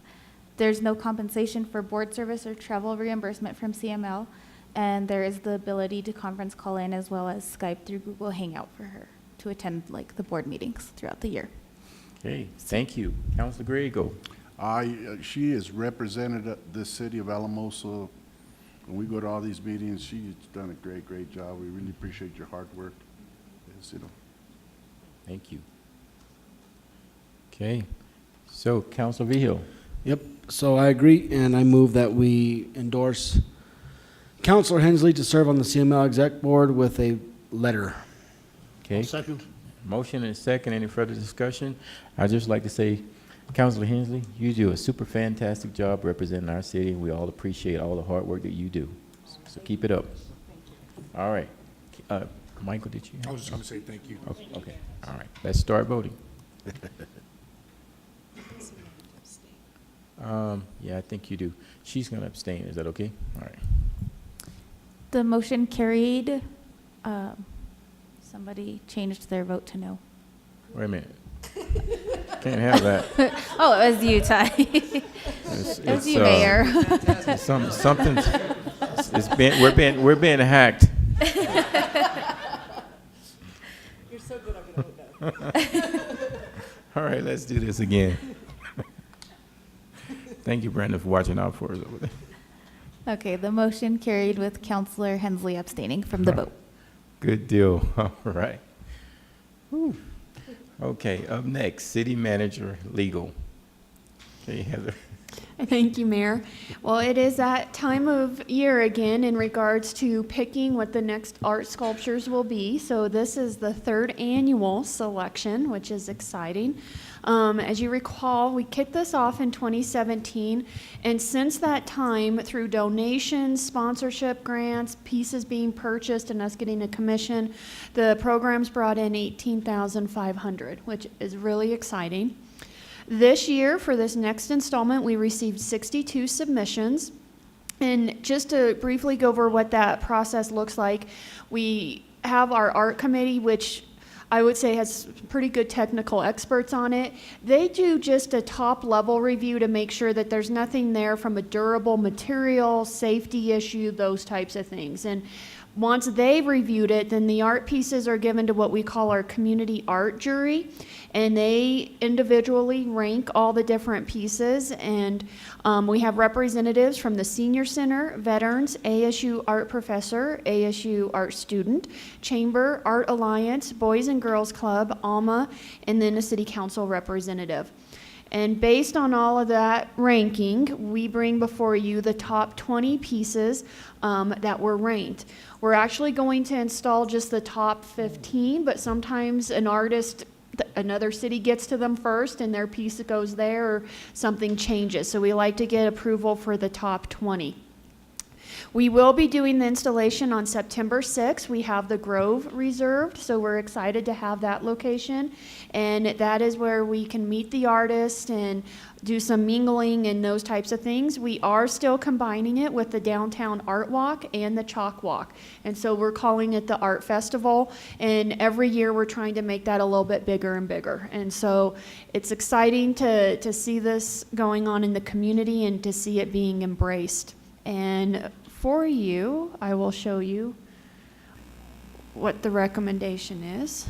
There's no compensation for board service or travel reimbursement from CML, and there is the ability to conference call in as well as Skype through Google Hangout for her to attend like the board meetings throughout the year. Okay, thank you. Councilor Griego. She has represented the city of Alamosa. When we go to all these meetings, she's done a great job. We really appreciate your hard work. Yes, Thank you. Okay, so Councilor Vigil. Yep, so I agree, and I move that we endorse Councilor Hensley to serve on the CML Exec Board with a letter. Okay. Second. Motion and second. Any further discussion? I'd just like to say, Councilor Hensley, you do a super fantastic job representing our city. We all appreciate all the hard work that you do. So keep it up. All right. Michael, did you? I was just going to say thank you. Okay. All right. Let's start voting. Yeah, I think you do. She's going to abstain. Is that okay? All right. The motion carried. Somebody changed their vote to no. Wait a minute. Can't have that. Oh, it was you, Ty. It was you, Mayor. Something's. We're being hacked. You're so good, I'm going to vote no. All right, let's do this again. Thank you, Brenda, for watching out for us over there. Okay, the motion carried with Councilor Hensley abstaining from the vote. Good deal. All right. Whew. Okay, up next, City Manager Legal. Okay, Heather. Thank you, Mayor. Well, it is that time of year again in regards to picking what the next art sculptures will be. So this is the 3rd annual selection, which is exciting. As you recall, we kicked this off in 2017, and since that time, through donations, sponsorship grants, pieces being purchased, and us getting a commission, the program's brought in $18,500, which is really exciting. This year, for this next installment, we received 62 submissions. And just to briefly go over what that process looks like, we have our art committee, which I would say has pretty good technical experts on it. They do just a top level review to make sure that there's nothing there from a durable material, safety issue, those types of things. And once they've reviewed it, then the art pieces are given to what we call our community art jury, and they individually rank all the different pieces. And we have representatives from the Senior Center, Veterans, ASU Art Professor, ASU Art Student, Chamber, Art Alliance, Boys and Girls Club, ALMA, and then a City Council representative. And based on all of that ranking, we bring before you the top 20 pieces that were ranked. We're actually going to install just the top 15, but sometimes an artist, another city gets to them first and their piece goes there or something changes. So we like to get approval for the top 20. We will be doing the installation on September 6th. We have the Grove reserved, so we're excited to have that location. And that is where we can meet the artist and do some mingling and those types of things. We are still combining it with the downtown art walk and the chalk walk. And so we're calling it the Art Festival. And every year we're trying to make that a little bit bigger and bigger. And so it's exciting to see this going on in the community and to see it being embraced. And for you, I will show you what the recommendation is.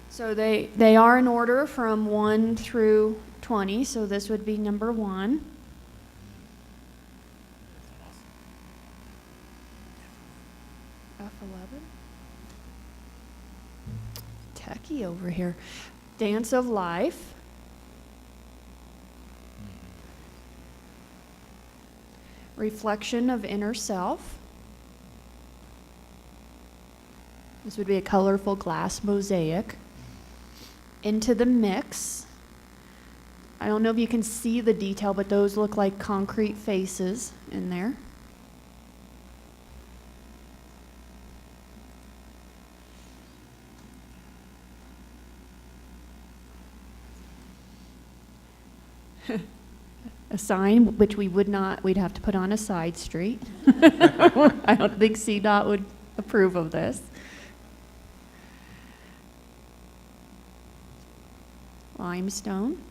So they are in order from 1 through 20, so this would be number 1. F11. Techie over here. Dance of Life. Reflection of Inner Self. This would be a colorful glass mosaic. Into the Mix. I don't know if you can see the detail, but those look like concrete faces in there. a sign, which we'd have to put on a side street. I don't think CDOT would approve of this. Limestone.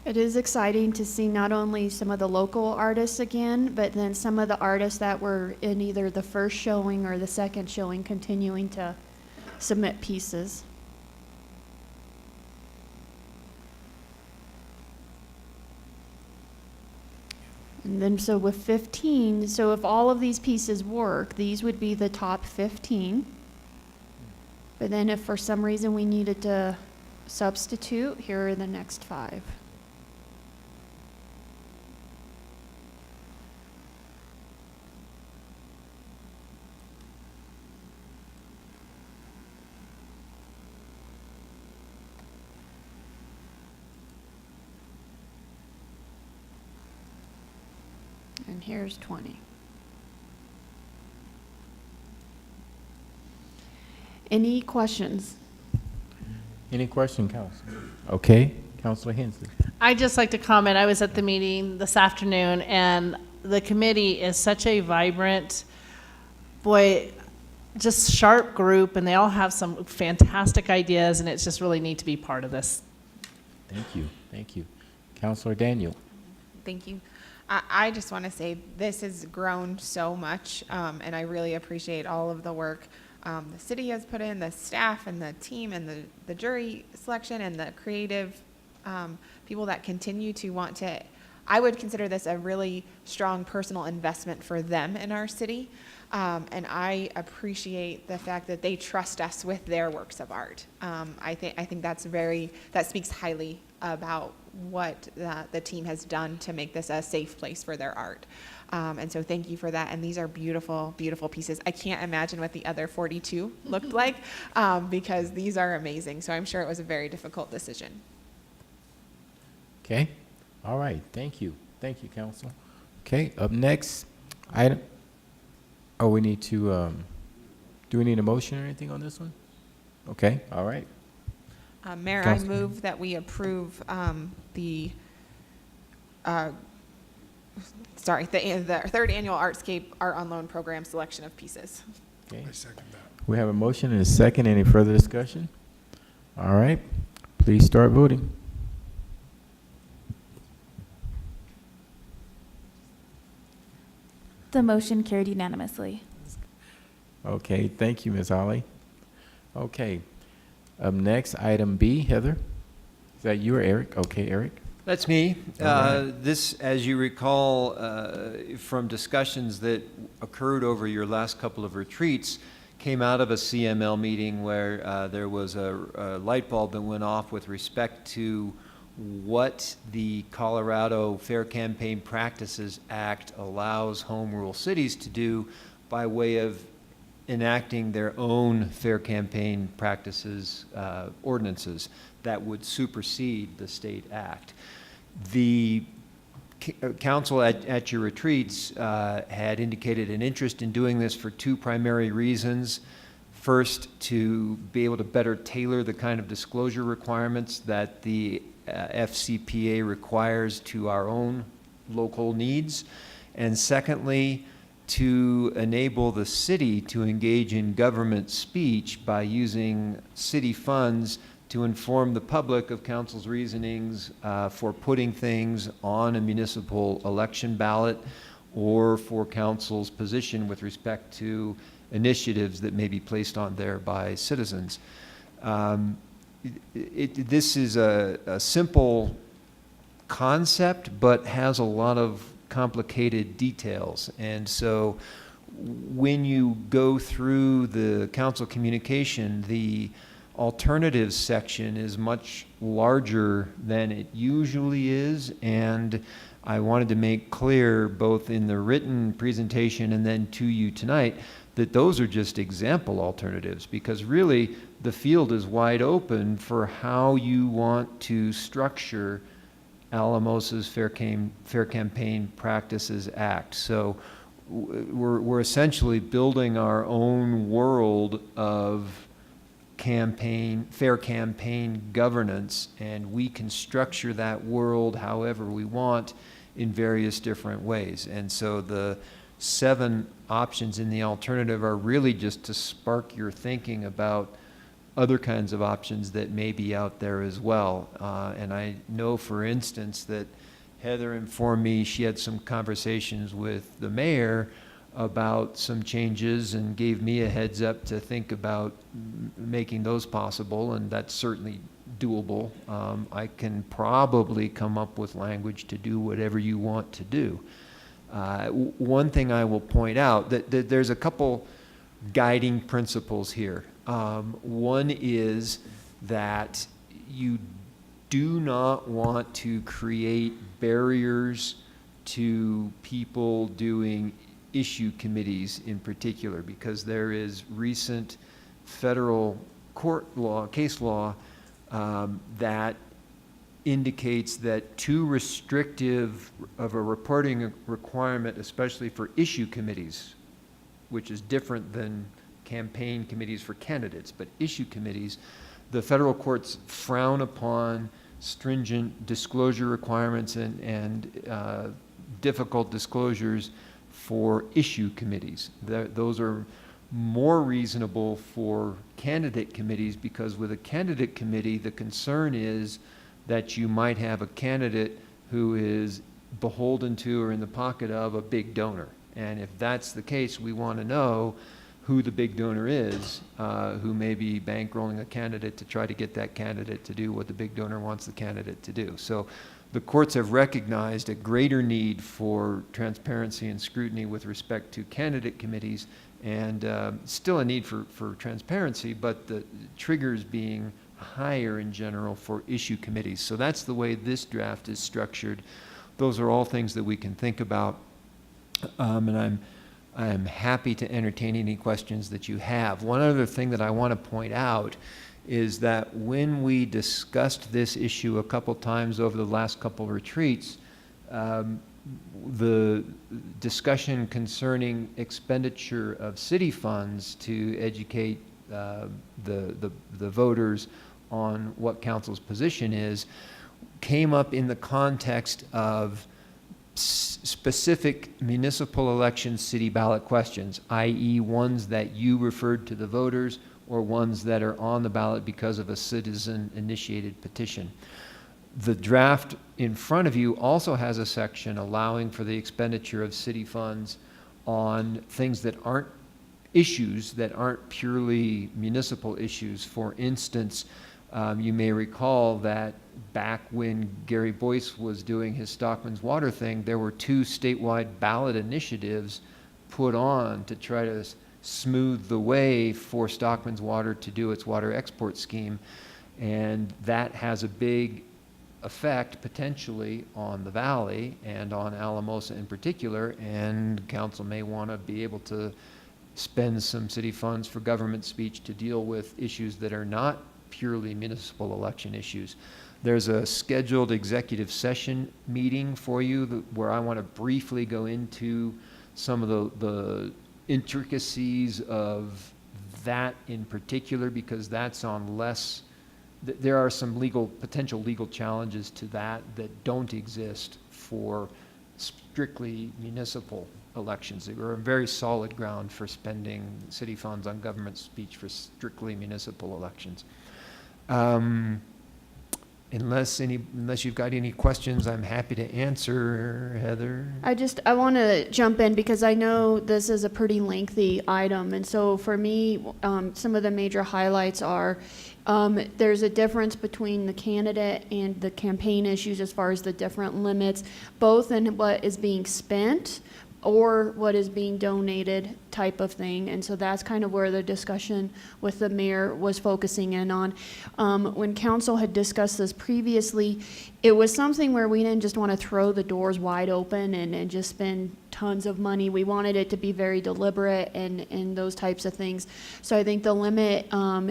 It is exciting to see not only some of the local artists again, but then some of the artists that were in either the first showing or the second showing continuing to submit pieces. And then so with 15, so if all of these pieces work, these would be the top 15. But then if for some reason we needed to substitute, here are the next 5. And here's 20. Any questions? Any question, Council? Okay, Councilor Hensley. I'd just like to comment, I was at the meeting this afternoon, and the committee is such a vibrant, boy, just sharp group, and they all have some fantastic ideas, and it's just really neat to be part of this. Thank you, thank you. Councilor Daniel. Thank you. I just want to say this has grown so much, and I really appreciate all of the work the city has put in, the staff and the team and the jury selection and the creative people that continue to want to. I would consider this a really strong personal investment for them in our city, and I appreciate the fact that they trust us with their works of art. I think that speaks highly about what the team has done to make this a safe place for their art. And so thank you for that. And these are beautiful, beautiful pieces. I can't imagine what the other 42 looked like because these are amazing. So I'm sure it was a very difficult decision. Okay, all right, thank you. Thank you, Council. Okay, up next, item, we need to, do we need a motion or anything on this one? Okay, all right. Mayor, Councilman. I move that we approve the third annual Artscape Art on Loan program selection of pieces. Okay. I second that. We have a motion and a second. Any further discussion? All right, please start voting. The motion carried unanimously. Okay, thank you, Ms. Holly. Okay, up next, item B, Heather. Is that you or Eric? Okay, Eric. That's me. All right. This, as you recall from discussions that occurred over your last couple of retreats, came out of a CML meeting where there was a light bulb that went off with respect to what the Colorado Fair Campaign Practices Act allows home rule cities to do by way of enacting their own fair campaign practices ordinances that would supersede the state act. The council at your retreats had indicated an interest in doing this for 2 primary reasons. First, to be able to better tailor the kind of disclosure requirements that the FCPA requires to our own local needs. And secondly, to enable the city to engage in government speech by using city funds to inform the public of council's reasonings for putting things on a municipal election ballot or for council's position with respect to initiatives that may be placed on there by citizens. This is a simple concept, but has a lot of complicated details. And so when you go through the council communication, the alternatives section is much larger than it usually is, and I wanted to make clear both in the written presentation and then to you tonight that those are just example alternatives, because really the field is wide open for how you want to structure Alamosa's Fair Campaign Practices Act. So we're essentially building our own world of fair campaign governance, and we can structure that world however we want in various different ways. And so the 7 options in the alternative are really just to spark your thinking about other kinds of options that may be out there as well. And I know, for instance, that Heather informed me she had some conversations with the mayor about some changes and gave me a heads up to think about making those possible, and that's certainly doable. I can probably come up with language to do whatever you want to do. One thing I will point out, that there's a couple guiding principles here. One is that you do not want to create barriers to people doing issue committees in particular, because there is recent federal court law, case law, that indicates that too restrictive of a reporting requirement, especially for issue committees, which is different than campaign committees for candidates, but issue committees, the federal courts frown upon stringent disclosure requirements and difficult disclosures for issue committees. Those are more reasonable for candidate committees, because with a candidate committee, the concern is that you might have a candidate who is beholden to or in the pocket of a big donor. And if that's the case, we want to know who the big donor is, who may be bankrolling a candidate to try to get that candidate to do what the big donor wants the candidate to do. So the courts have recognized a greater need for transparency and scrutiny with respect to candidate committees, and still a need for transparency, but the triggers being higher in general for issue committees. So that's the way this draft is structured. Those are all things that we can think about, and I'm happy to entertain any questions that you have. One other thing that I want to point out is that when we discussed this issue a couple times over the last couple retreats, the discussion concerning expenditure of city funds to educate the voters on what council's position is came up in the context of specific municipal election city ballot questions, i.e. ones that you referred to the voters or ones that are on the ballot because of a citizen-initiated petition. The draft in front of you also has a section allowing for the expenditure of city funds on things that aren't issues, that aren't purely municipal issues. For instance, you may recall that back when Gary Boyce was doing his Stockman's Water thing, there were 2 statewide ballot initiatives put on to try to smooth the way for Stockman's Water to do its water export scheme. And that has a big effect potentially on the valley and on Alamosa in particular, and council may want to be able to spend some city funds for government speech to deal with issues that are not purely municipal election issues. There's a scheduled executive session meeting for you where I want to briefly go into some of the intricacies of that in particular, because that's on less, there are some potential legal challenges to that don't exist for strictly municipal elections. They were a very solid ground for spending city funds on government speech for strictly municipal elections. Unless you've got any questions, I'm happy to answer, Heather. I want to jump in because I know this is a pretty lengthy item. And so for me, some of the major highlights are there's a difference between the candidate and the campaign issues as far as the different limits, both in what is being spent or what is being donated type of thing. And so that's kind of where the discussion with the mayor was focusing in on. When council had discussed this previously, it was something where we didn't just want to throw the doors wide open and just spend tons of money. We wanted it to be very deliberate and those types of things. So I think the limit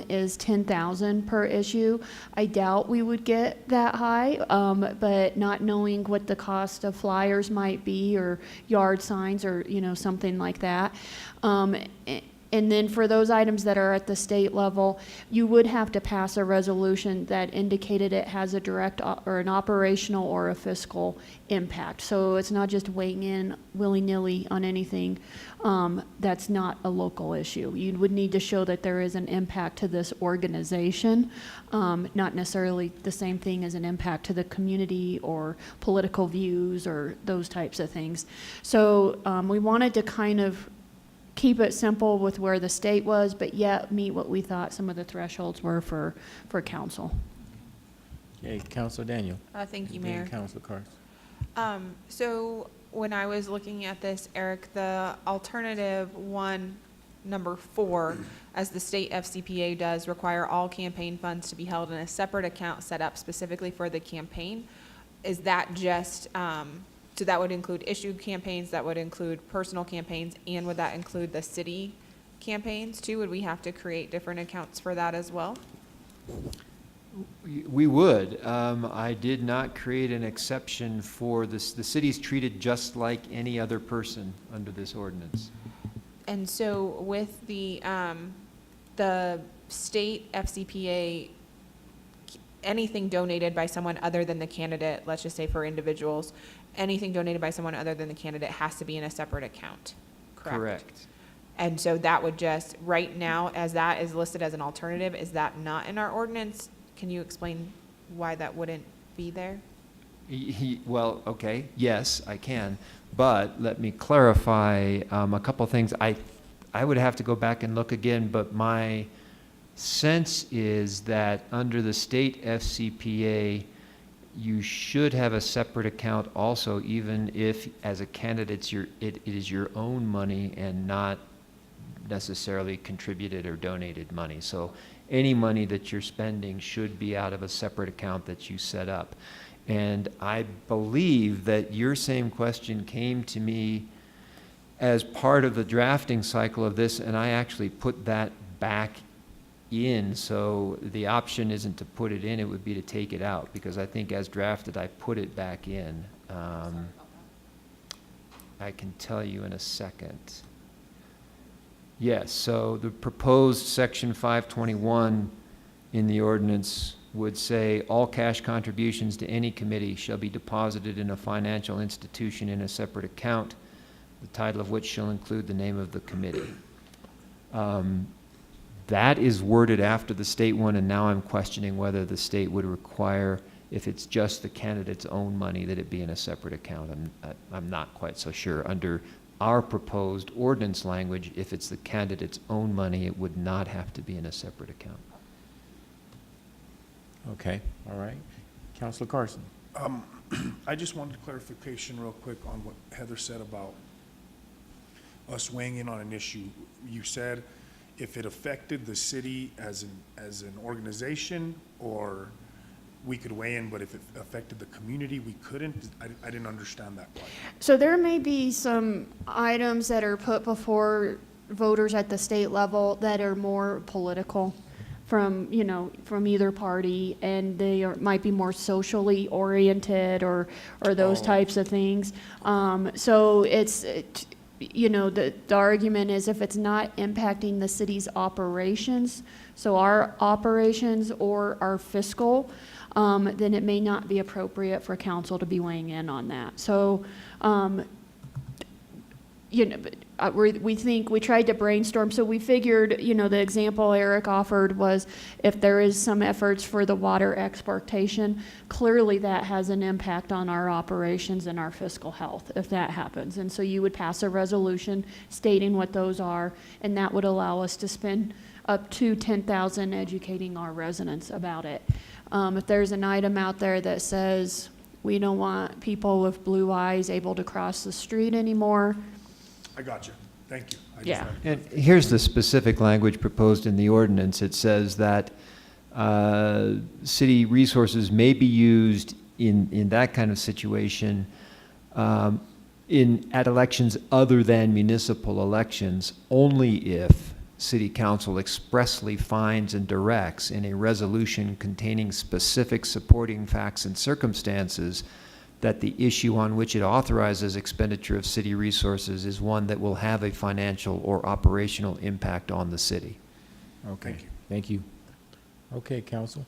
is 10,000 per issue. I doubt we would get that high, but not knowing what the cost of flyers might be or yard signs or, you know, something like that. And then for those items that are at the state level, you would have to pass a resolution that indicated it has a direct or an operational or a fiscal impact. So it's not just weighing in willy-nilly on anything that's not a local issue. You would need to show that there is an impact to this organization, not necessarily the same thing as an impact to the community or political views or those types of things. So we wanted to kind of keep it simple with where the state was, but yet meet what we thought some of the thresholds were for council. Okay, Councilor Daniel. Thank you, And then Mayor. Councilor Carson. So when I was looking at this, Eric, the alternative one, number 4, as the state FCPA does, require all campaign funds to be held in a separate account set up specifically for the campaign. Is that just, so that would include issued campaigns, that would include personal campaigns, and would that include the city campaigns too? Would we have to create different accounts for that as well? We would. I did not create an exception for this. The city's treated just like any other person under this ordinance. And so with the state FCPA, anything donated by someone other than the candidate, let's just say for individuals, anything donated by someone other than the candidate has to be in a separate account, correct? Correct. And so that would just, right now, as that is listed as an alternative, is that not in our ordinance? Can you explain why that wouldn't be there? Well, okay, yes, I can, but let me clarify a couple things. I would have to go back and look again, but my sense is that under the state FCPA, you should have a separate account also, even if as a candidate it is your own money and not necessarily contributed or donated money. So any money that you're spending should be out of a separate account that you set up. And I believe that your same question came to me as part of the drafting cycle of this, and I actually put that back in. So the option isn't to put it in, it would be to take it out, because I think as drafted, I put it back in. I can tell you in a second. Yes, so the proposed section 521 in the ordinance would say all cash contributions to any committee shall be deposited in a financial institution in a separate account, the title of which shall include the name of the committee. That is worded after the state one, and now I'm questioning whether the state would require, if it's just the candidate's own money, that it be in a separate account. I'm not quite so sure. Under our proposed ordinance language, if it's the candidate's own money, it would not have to be in a separate account. Okay, all right. Councilor Carson. I just wanted clarification real quick on what Heather said about us weighing in on an issue. You said if it affected the city as an organization, or we could weigh in, but if it affected the community, we couldn't? I didn't understand that part. So there may be some items that are put before voters at the state level that are more political from either party, and they might be more socially oriented or those types of things. So it's, the argument is if it's not impacting the city's operations, so our operations or our fiscal, then it may not be appropriate for council to be weighing in on that. So, we tried to brainstorm, so we figured, the example Eric offered was if there is some efforts for the water exportation, clearly that has an impact on our operations and our fiscal health if that happens. And so you would pass a resolution stating what those are, and that would allow us to spend up to $10,000 educating our residents about it. If there's an item out there that says we don't want people with blue eyes able to cross the street anymore, I got you. Thank you. I just Yeah. had- And here's the specific language proposed in the ordinance. It says that city resources may be used in that kind of situation at elections other than municipal elections only if City Council expressly finds and directs in a resolution containing specific supporting facts and circumstances that the issue on which it authorizes expenditure of city resources is one that will have a financial or operational impact on the city. Okay, thank you. Okay, Counselor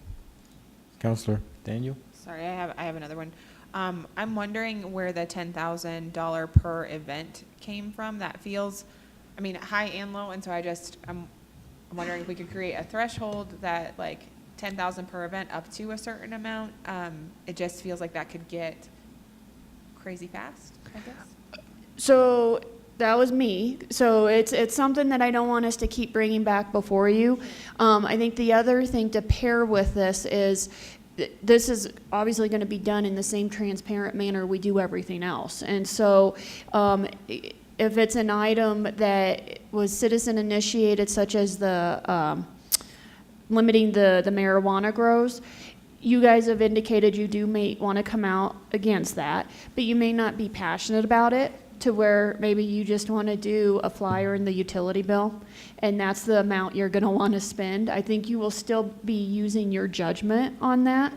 Daniel? Sorry, I have another one. I'm wondering where the $10,000 per event came from. That feels, I mean, high and low, and so I'm wondering if we could create a threshold that like 10,000 per event up to a certain amount. It just feels like that could get crazy fast, I guess. So that was me. So it's something that I don't want us to keep bringing back before you. I think the other thing to pair with this is this is obviously going to be done in the same transparent manner we do everything else. And so if it's an item that was citizen initiated, such as the limiting the marijuana grows, you guys have indicated you may want to come out against that, but you may not be passionate about it to where maybe you just want to do a flyer in the utility bill, and that's the amount you're going to want to spend. I think you will still be using your judgment on that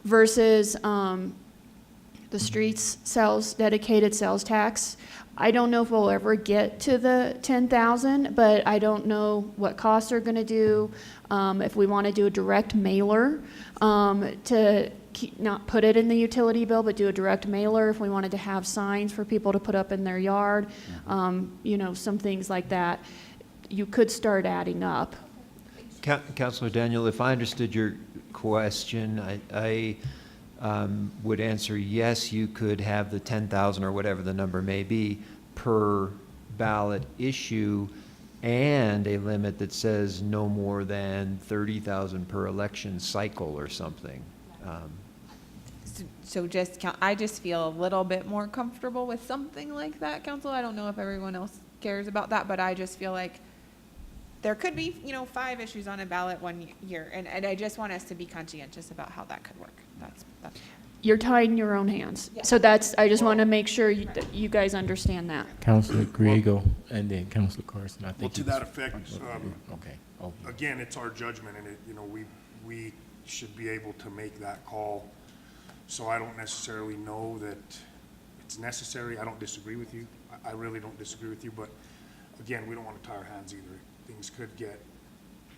versus the streets dedicated sales tax. I don't know if we'll ever get to the 10,000, but I don't know what costs are going to do. If we want to do a direct mailer to not put it in the utility bill, but do a direct mailer. If we wanted to have signs for people to put up in their yard, some things like that, you could start adding up. Councilor Daniel, if I understood your question, I would answer yes, you could have the 10,000 or whatever the number may be per ballot issue and a limit that says no more than 30,000 per election cycle or something. So I just feel a little bit more comfortable with something like that, Council. I don't know if everyone else cares about that, but I just feel like there could be, 5 issues on a ballot one year, and I just want us to be conscientious about how that could work. That's You're tying your own hands. Yeah. So I just want to make sure that you guys understand that. Counselor Griego and then Counselor Carson. I think Well, to that effect, okay. Oh. again, it's our judgment, and we should be able to make that call. So I don't necessarily know that it's necessary. I don't disagree with you. I really don't disagree with you, but again, we don't want to tie our hands either. Things could get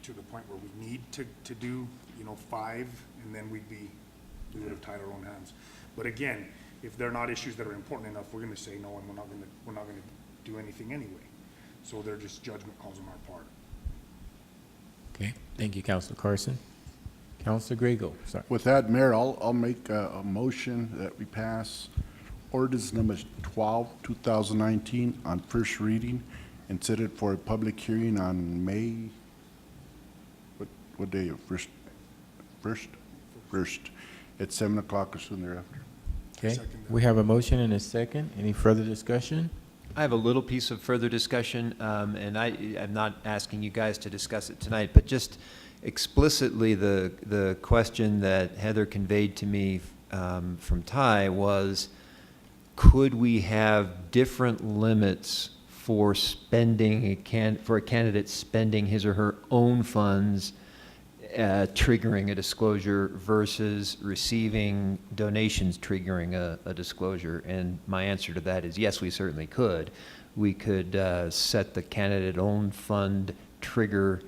to the point where we need to do, 5, and then we would have tied our own hands. But again, if they're not issues that are important enough, we're going to say no, and we're not going to do anything anyway. So they're just judgment calls on our part. Okay, thank you, Counselor Carson. Counselor Griego, sorry. With that, Mayor, I'll make a motion that we pass ordinance number 12, 2019 on first reading and set it for a public hearing on May, what day? First, at 7 o'clock or soon thereafter. Okay, we have a motion and a second. Any further discussion? I have a little piece of further discussion, and I'm not asking you guys to discuss it tonight, but just explicitly the question that Heather conveyed to me from Ty was, could we have different limits for spending for a candidate spending his or her own funds, triggering a disclosure versus receiving donations triggering a disclosure? And my answer to that is yes, we certainly could. We could set the candidate own fund trigger,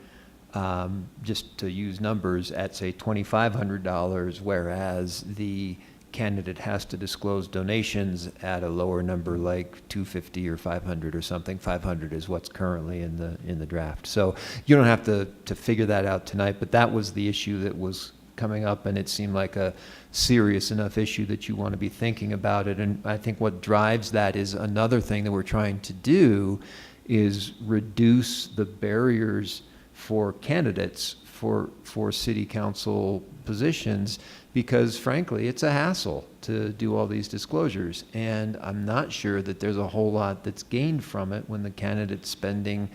just to use numbers, at say $2,500, whereas the candidate has to disclose donations at a lower number, like $250 or $500 or something. $500 is what's currently in the draft. So you don't have to figure that out tonight, but that was the issue that was coming up, and it seemed like a serious enough issue that you want to be thinking about it. And I think what drives that is another thing that we're trying to do is reduce the barriers for candidates for city council positions, because frankly, it's a hassle to do all these disclosures. And I'm not sure that there's a whole lot that's gained from it when the candidate's spending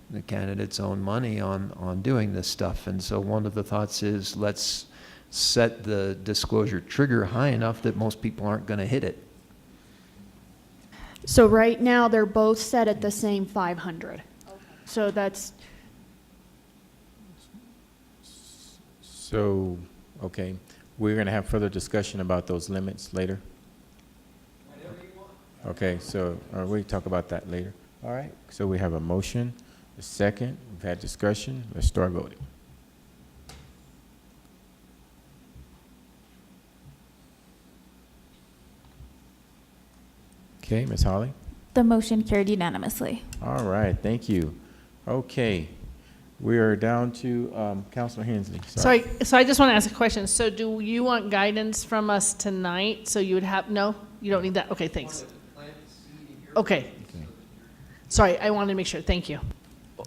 the candidate's own money on doing this stuff. And so one of the thoughts is, let's set the disclosure trigger high enough that most people aren't going to hit it. So right now, they're both set at the same 500. So that's, So, okay, we're going to have further discussion about those limits later. Okay, so we talk about that later. All right, so we have a motion, a second, we've had discussion, let's start voting. Okay, Ms. Holly? The motion carried unanimously. All right, thank you. Okay, we are down to Councilor Hensley. Sorry, so I just want to ask a question. So do you want guidance from us tonight? So you would have, no, you don't need that? Okay, thanks. Okay. Sorry, I wanted to make sure. Thank you.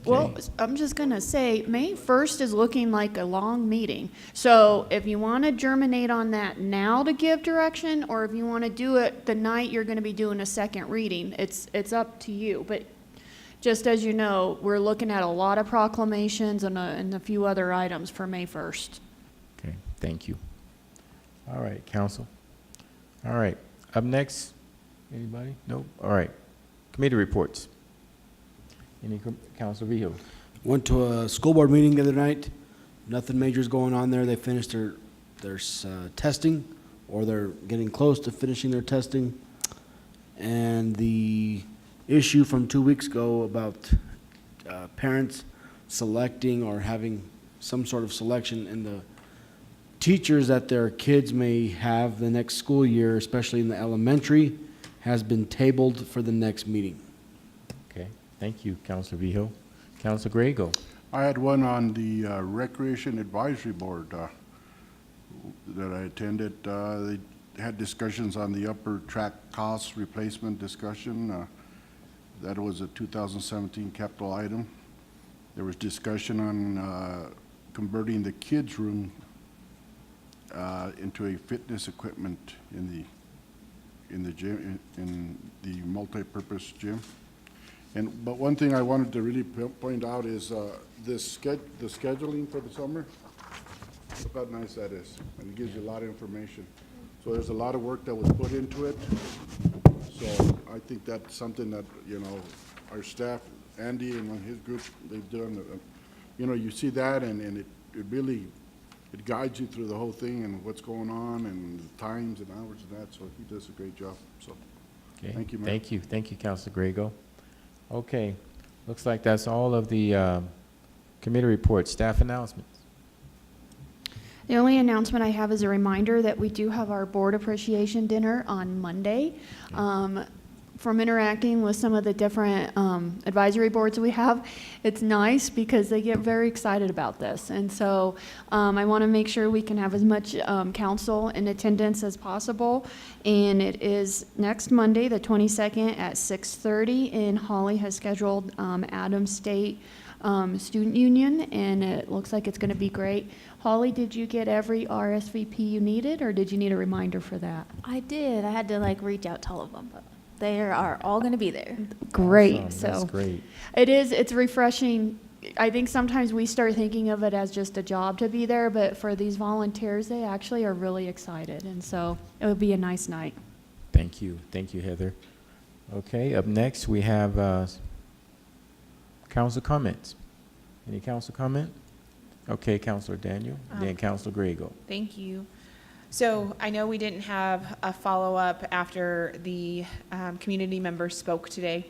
well, I'm just going to say, May 1st is looking like a long meeting. So if you want to germinate on that now to give direction, or if you want to do it the night you're going to be doing a second reading, it's up to you. But just as you know, we're looking at a lot of proclamations and a few other items for May 1st. Okay, thank you. All right, council. All right, up next, anybody? Nope. All right, committee reports. Any, Councilor Vihil? Went to a school board meeting the other night. Nothing major is going on there. They finished their testing, or they're getting close to finishing their testing. And the issue from 2 weeks ago about parents selecting or having some sort of selection in the teachers that their kids may have the next school year, especially in the elementary, has been tabled for the next meeting. Okay, thank you, Councilor Vihil. Councilor Grego? I had one on the Recreation Advisory Board that I attended. They had discussions on the upper track cost replacement discussion. That was a 2017 capital item. There was discussion on converting the kids' room into a fitness equipment in the gym, in the multi-purpose gym. But one thing I wanted to really point out is the scheduling for the summer. Look how nice that is, and it gives you a lot of information. So there's a lot of work that was put into it. So I think that's something that, you know, our staff, Andy and his group, they've done. You know, you see that, and it really, it guides you through the whole thing and what's going on and the times and hours and that. So he does a great job. So Okay. Thank you, Mayor. Thank you, Councilor Grego. Okay, looks like that's all of the committee reports. Staff announcements. The only announcement I have is a reminder that we do have our board appreciation dinner on Monday. From interacting with some of the different advisory boards we have, it's nice because they get very excited about this. And so I want to make sure we can have as much council in attendance as possible. And it is next Monday, the 22nd at 6:30, and Holly has scheduled Adams State Student Union, and it looks like it's going to be great. Holly, did you get every RSVP you needed, or did you need a reminder for that? I did. I had to like reach out to all of them, but they are all going to be there. Great. Awesome. So That's great. it's refreshing. I think sometimes we start thinking of it as just a job to be there, but for these volunteers, they actually are really excited, and so it would be a nice night. Thank you, Heather. Okay, up next we have council comments. Any council comment? Okay, Councilor Daniel, then Councilor Grego. Thank you. So I know we didn't have a follow-up after the community members spoke today.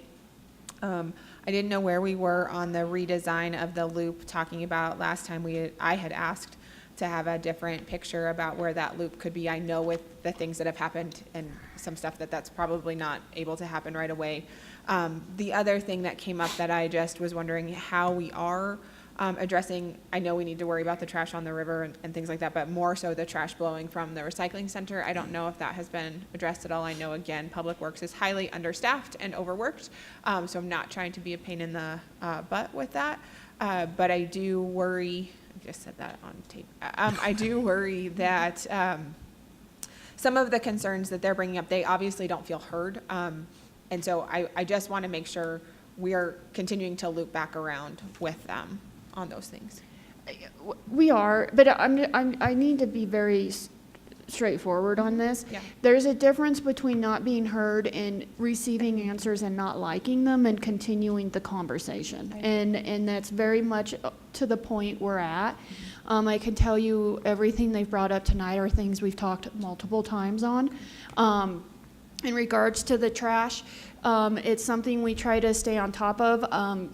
I didn't know where we were on the redesign of the loop, talking about last time I had asked to have a different picture about where that loop could be. I know with the things that have happened and some stuff that's probably not able to happen right away. The other thing that came up that I just was wondering how we are addressing, I know we need to worry about the trash on the river and things like that, but more so the trash blowing from the recycling center. I don't know if that has been addressed at all. I know, again, Public Works is highly understaffed and overworked, so I'm not trying to be a pain in the butt with that. But I do worry just said that on tape. I do worry that some of the concerns that they're bringing up, they obviously don't feel heard. And so I just want to make sure we are continuing to loop back around with them on those things. We are, but I need to be very straightforward on this. Yeah. There's a difference between not being heard and receiving answers and not liking them and continuing the conversation. And that's very much to the point we're at. I can tell you everything they've brought up tonight are things we've talked multiple times on. In regards to the trash, it's something we try to stay on top of.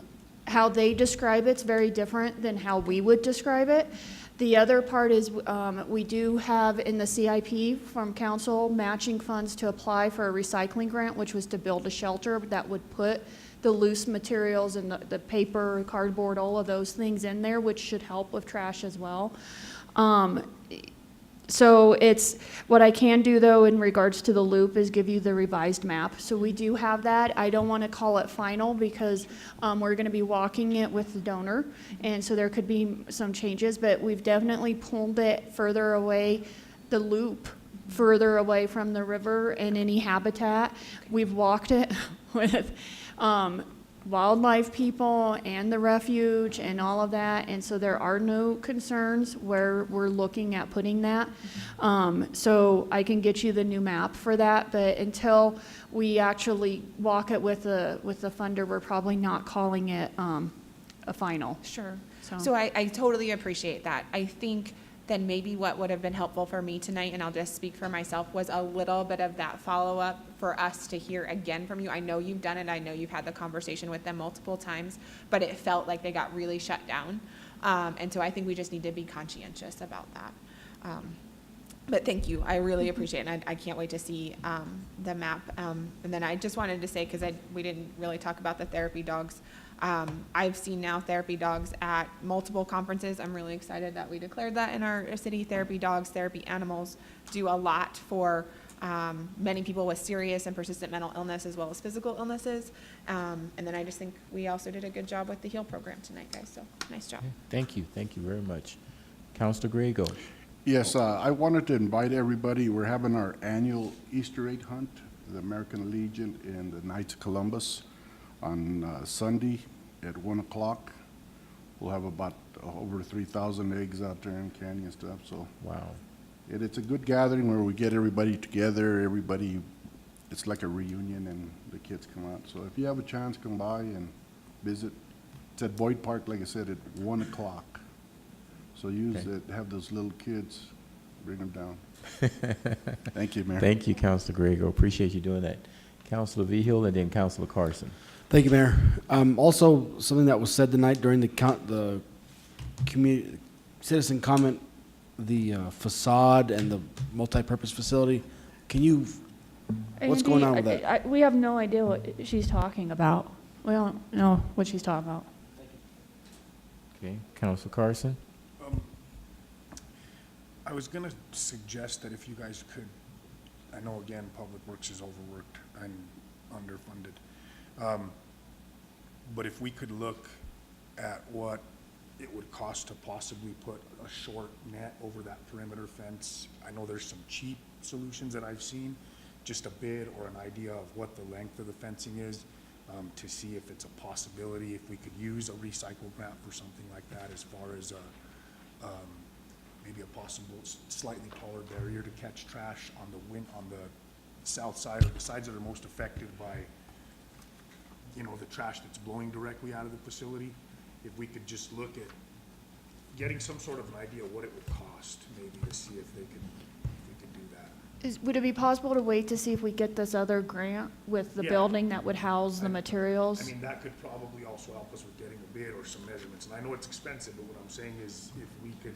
How they describe it's very different than how we would describe it. The other part is we do have in the CIP from council matching funds to apply for a recycling grant, which was to build a shelter that would put the loose materials and the paper, cardboard, all of those things in there, which should help with trash as well. So it's, what I can do though in regards to the loop is give you the revised map. So we do have that. I don't want to call it final because we're going to be walking it with the donor. And so there could be some changes, but we've definitely pulled it further away, the loop further away from the river and any habitat. We've walked it with wildlife people and the refuge and all of that, and so there are no concerns where we're looking at putting that. So I can get you the new map for that, but until we actually walk it with the funder, we're probably not calling it a final. Sure. So I totally appreciate that. I think then maybe what would have been helpful for me tonight, and I'll just speak for myself, was a little bit of that follow-up for us to hear again from you. I know you've done it. I know you've had the conversation with them multiple times, but it felt like they got really shut down. And so I think we just need to be conscientious about that. But thank you. I really appreciate it. And I can't wait to see the map. And then I just wanted to say, because we didn't really talk about the therapy dogs. I've seen now therapy dogs at multiple conferences. I'm really excited that we declared that in our city. Therapy dogs, therapy animals do a lot for many people with serious and persistent mental illness as well as physical illnesses. And then I just think we also did a good job with the HEAL program tonight, guys. So nice job. Thank you. Thank you very much. Councilor Grego. Yes, I wanted to invite everybody. We're having our annual Easter egg hunt, the American Legion and the Knights of Columbus on Sunday at 1 o'clock. We'll have about over 3,000 eggs out there in candy and stuff. So wow, it's a good gathering where we get everybody together. It's like a reunion, and the kids come out. So if you have a chance, come by and visit. It's at Boyd Park, like I said, at 1 o'clock. So have those little kids, bring them down. Thank you, Mayor. Thank you, Councilor Grego. Appreciate you doing that. Councilor Vigil and then Councilor Carson. Thank you, Mayor. Also, something that was said tonight during the community citizen comment, the facade and the multi-purpose facility. What's going on with that? We have no idea what she's talking about. We don't know what she's talking about. Okay, Councilor Carson. I was going to suggest that if you guys could, I know again, Public Works is overworked and underfunded, but if we could look at what it would cost to possibly put a short net over that perimeter fence. I know there's some cheap solutions that I've seen, just a bid or an idea of what the length of the fencing is, to see if it's a possibility, if we could use a recycle map for something like that, as far as maybe a possible slightly taller barrier to catch trash on the south side, or the sides that are most affected by, the trash that's blowing directly out of the facility. If we could just look at getting some sort of an idea what it would cost, maybe, to see if we could do that. Would it be possible to wait to see if we get this other grant with the building that would house the materials? I mean, that could probably also help us with getting a bid or some measurements. And I know it's expensive, but what I'm saying is if we could.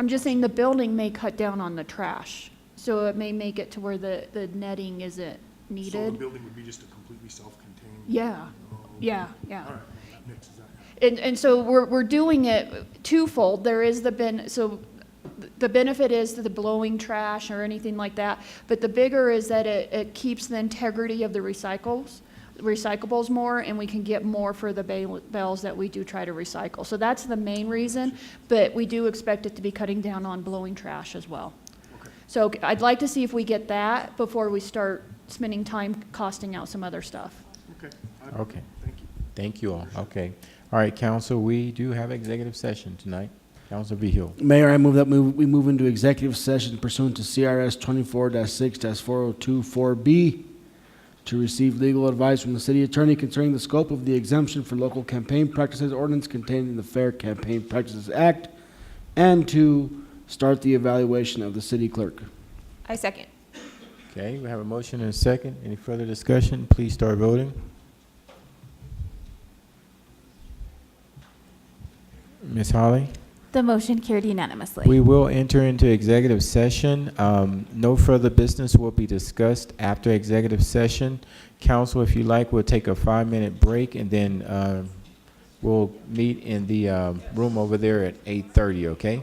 I'm just saying the building may cut down on the trash, so it may make it to where the netting isn't needed. So the building would be just a completely self-contained? Yeah, yeah. All right, that mixes that. And so we're doing it twofold. There is the benefit is to the blowing trash or anything like that, but the bigger is that it keeps the integrity of the recycles. recyclables more, and we can get more for the bales that we do try to recycle. So that's the main reason, but we do expect it to be cutting down on blowing trash as well. So I'd like to see if we get that before we start spending time costing out some other stuff. Okay. Thank you all. Okay. All right, council, we do have executive session tonight. Council Vihil. Mayor, I move that we move into executive session pursuant to CRS 24-6-4024B to receive legal advice from the city attorney concerning the scope of the exemption for local campaign practices ordinance contained in the Fair Campaign Practices Act, and to start the evaluation of the city clerk. I second. Okay, we have a motion and a second. Any further discussion? Please start voting. Ms. Holly? The motion carried unanimously. We will enter into executive session. No further business will be discussed after executive session. Council, if you like, we'll take a 5-minute break, and then we'll meet in the room over there at 8:30, okay?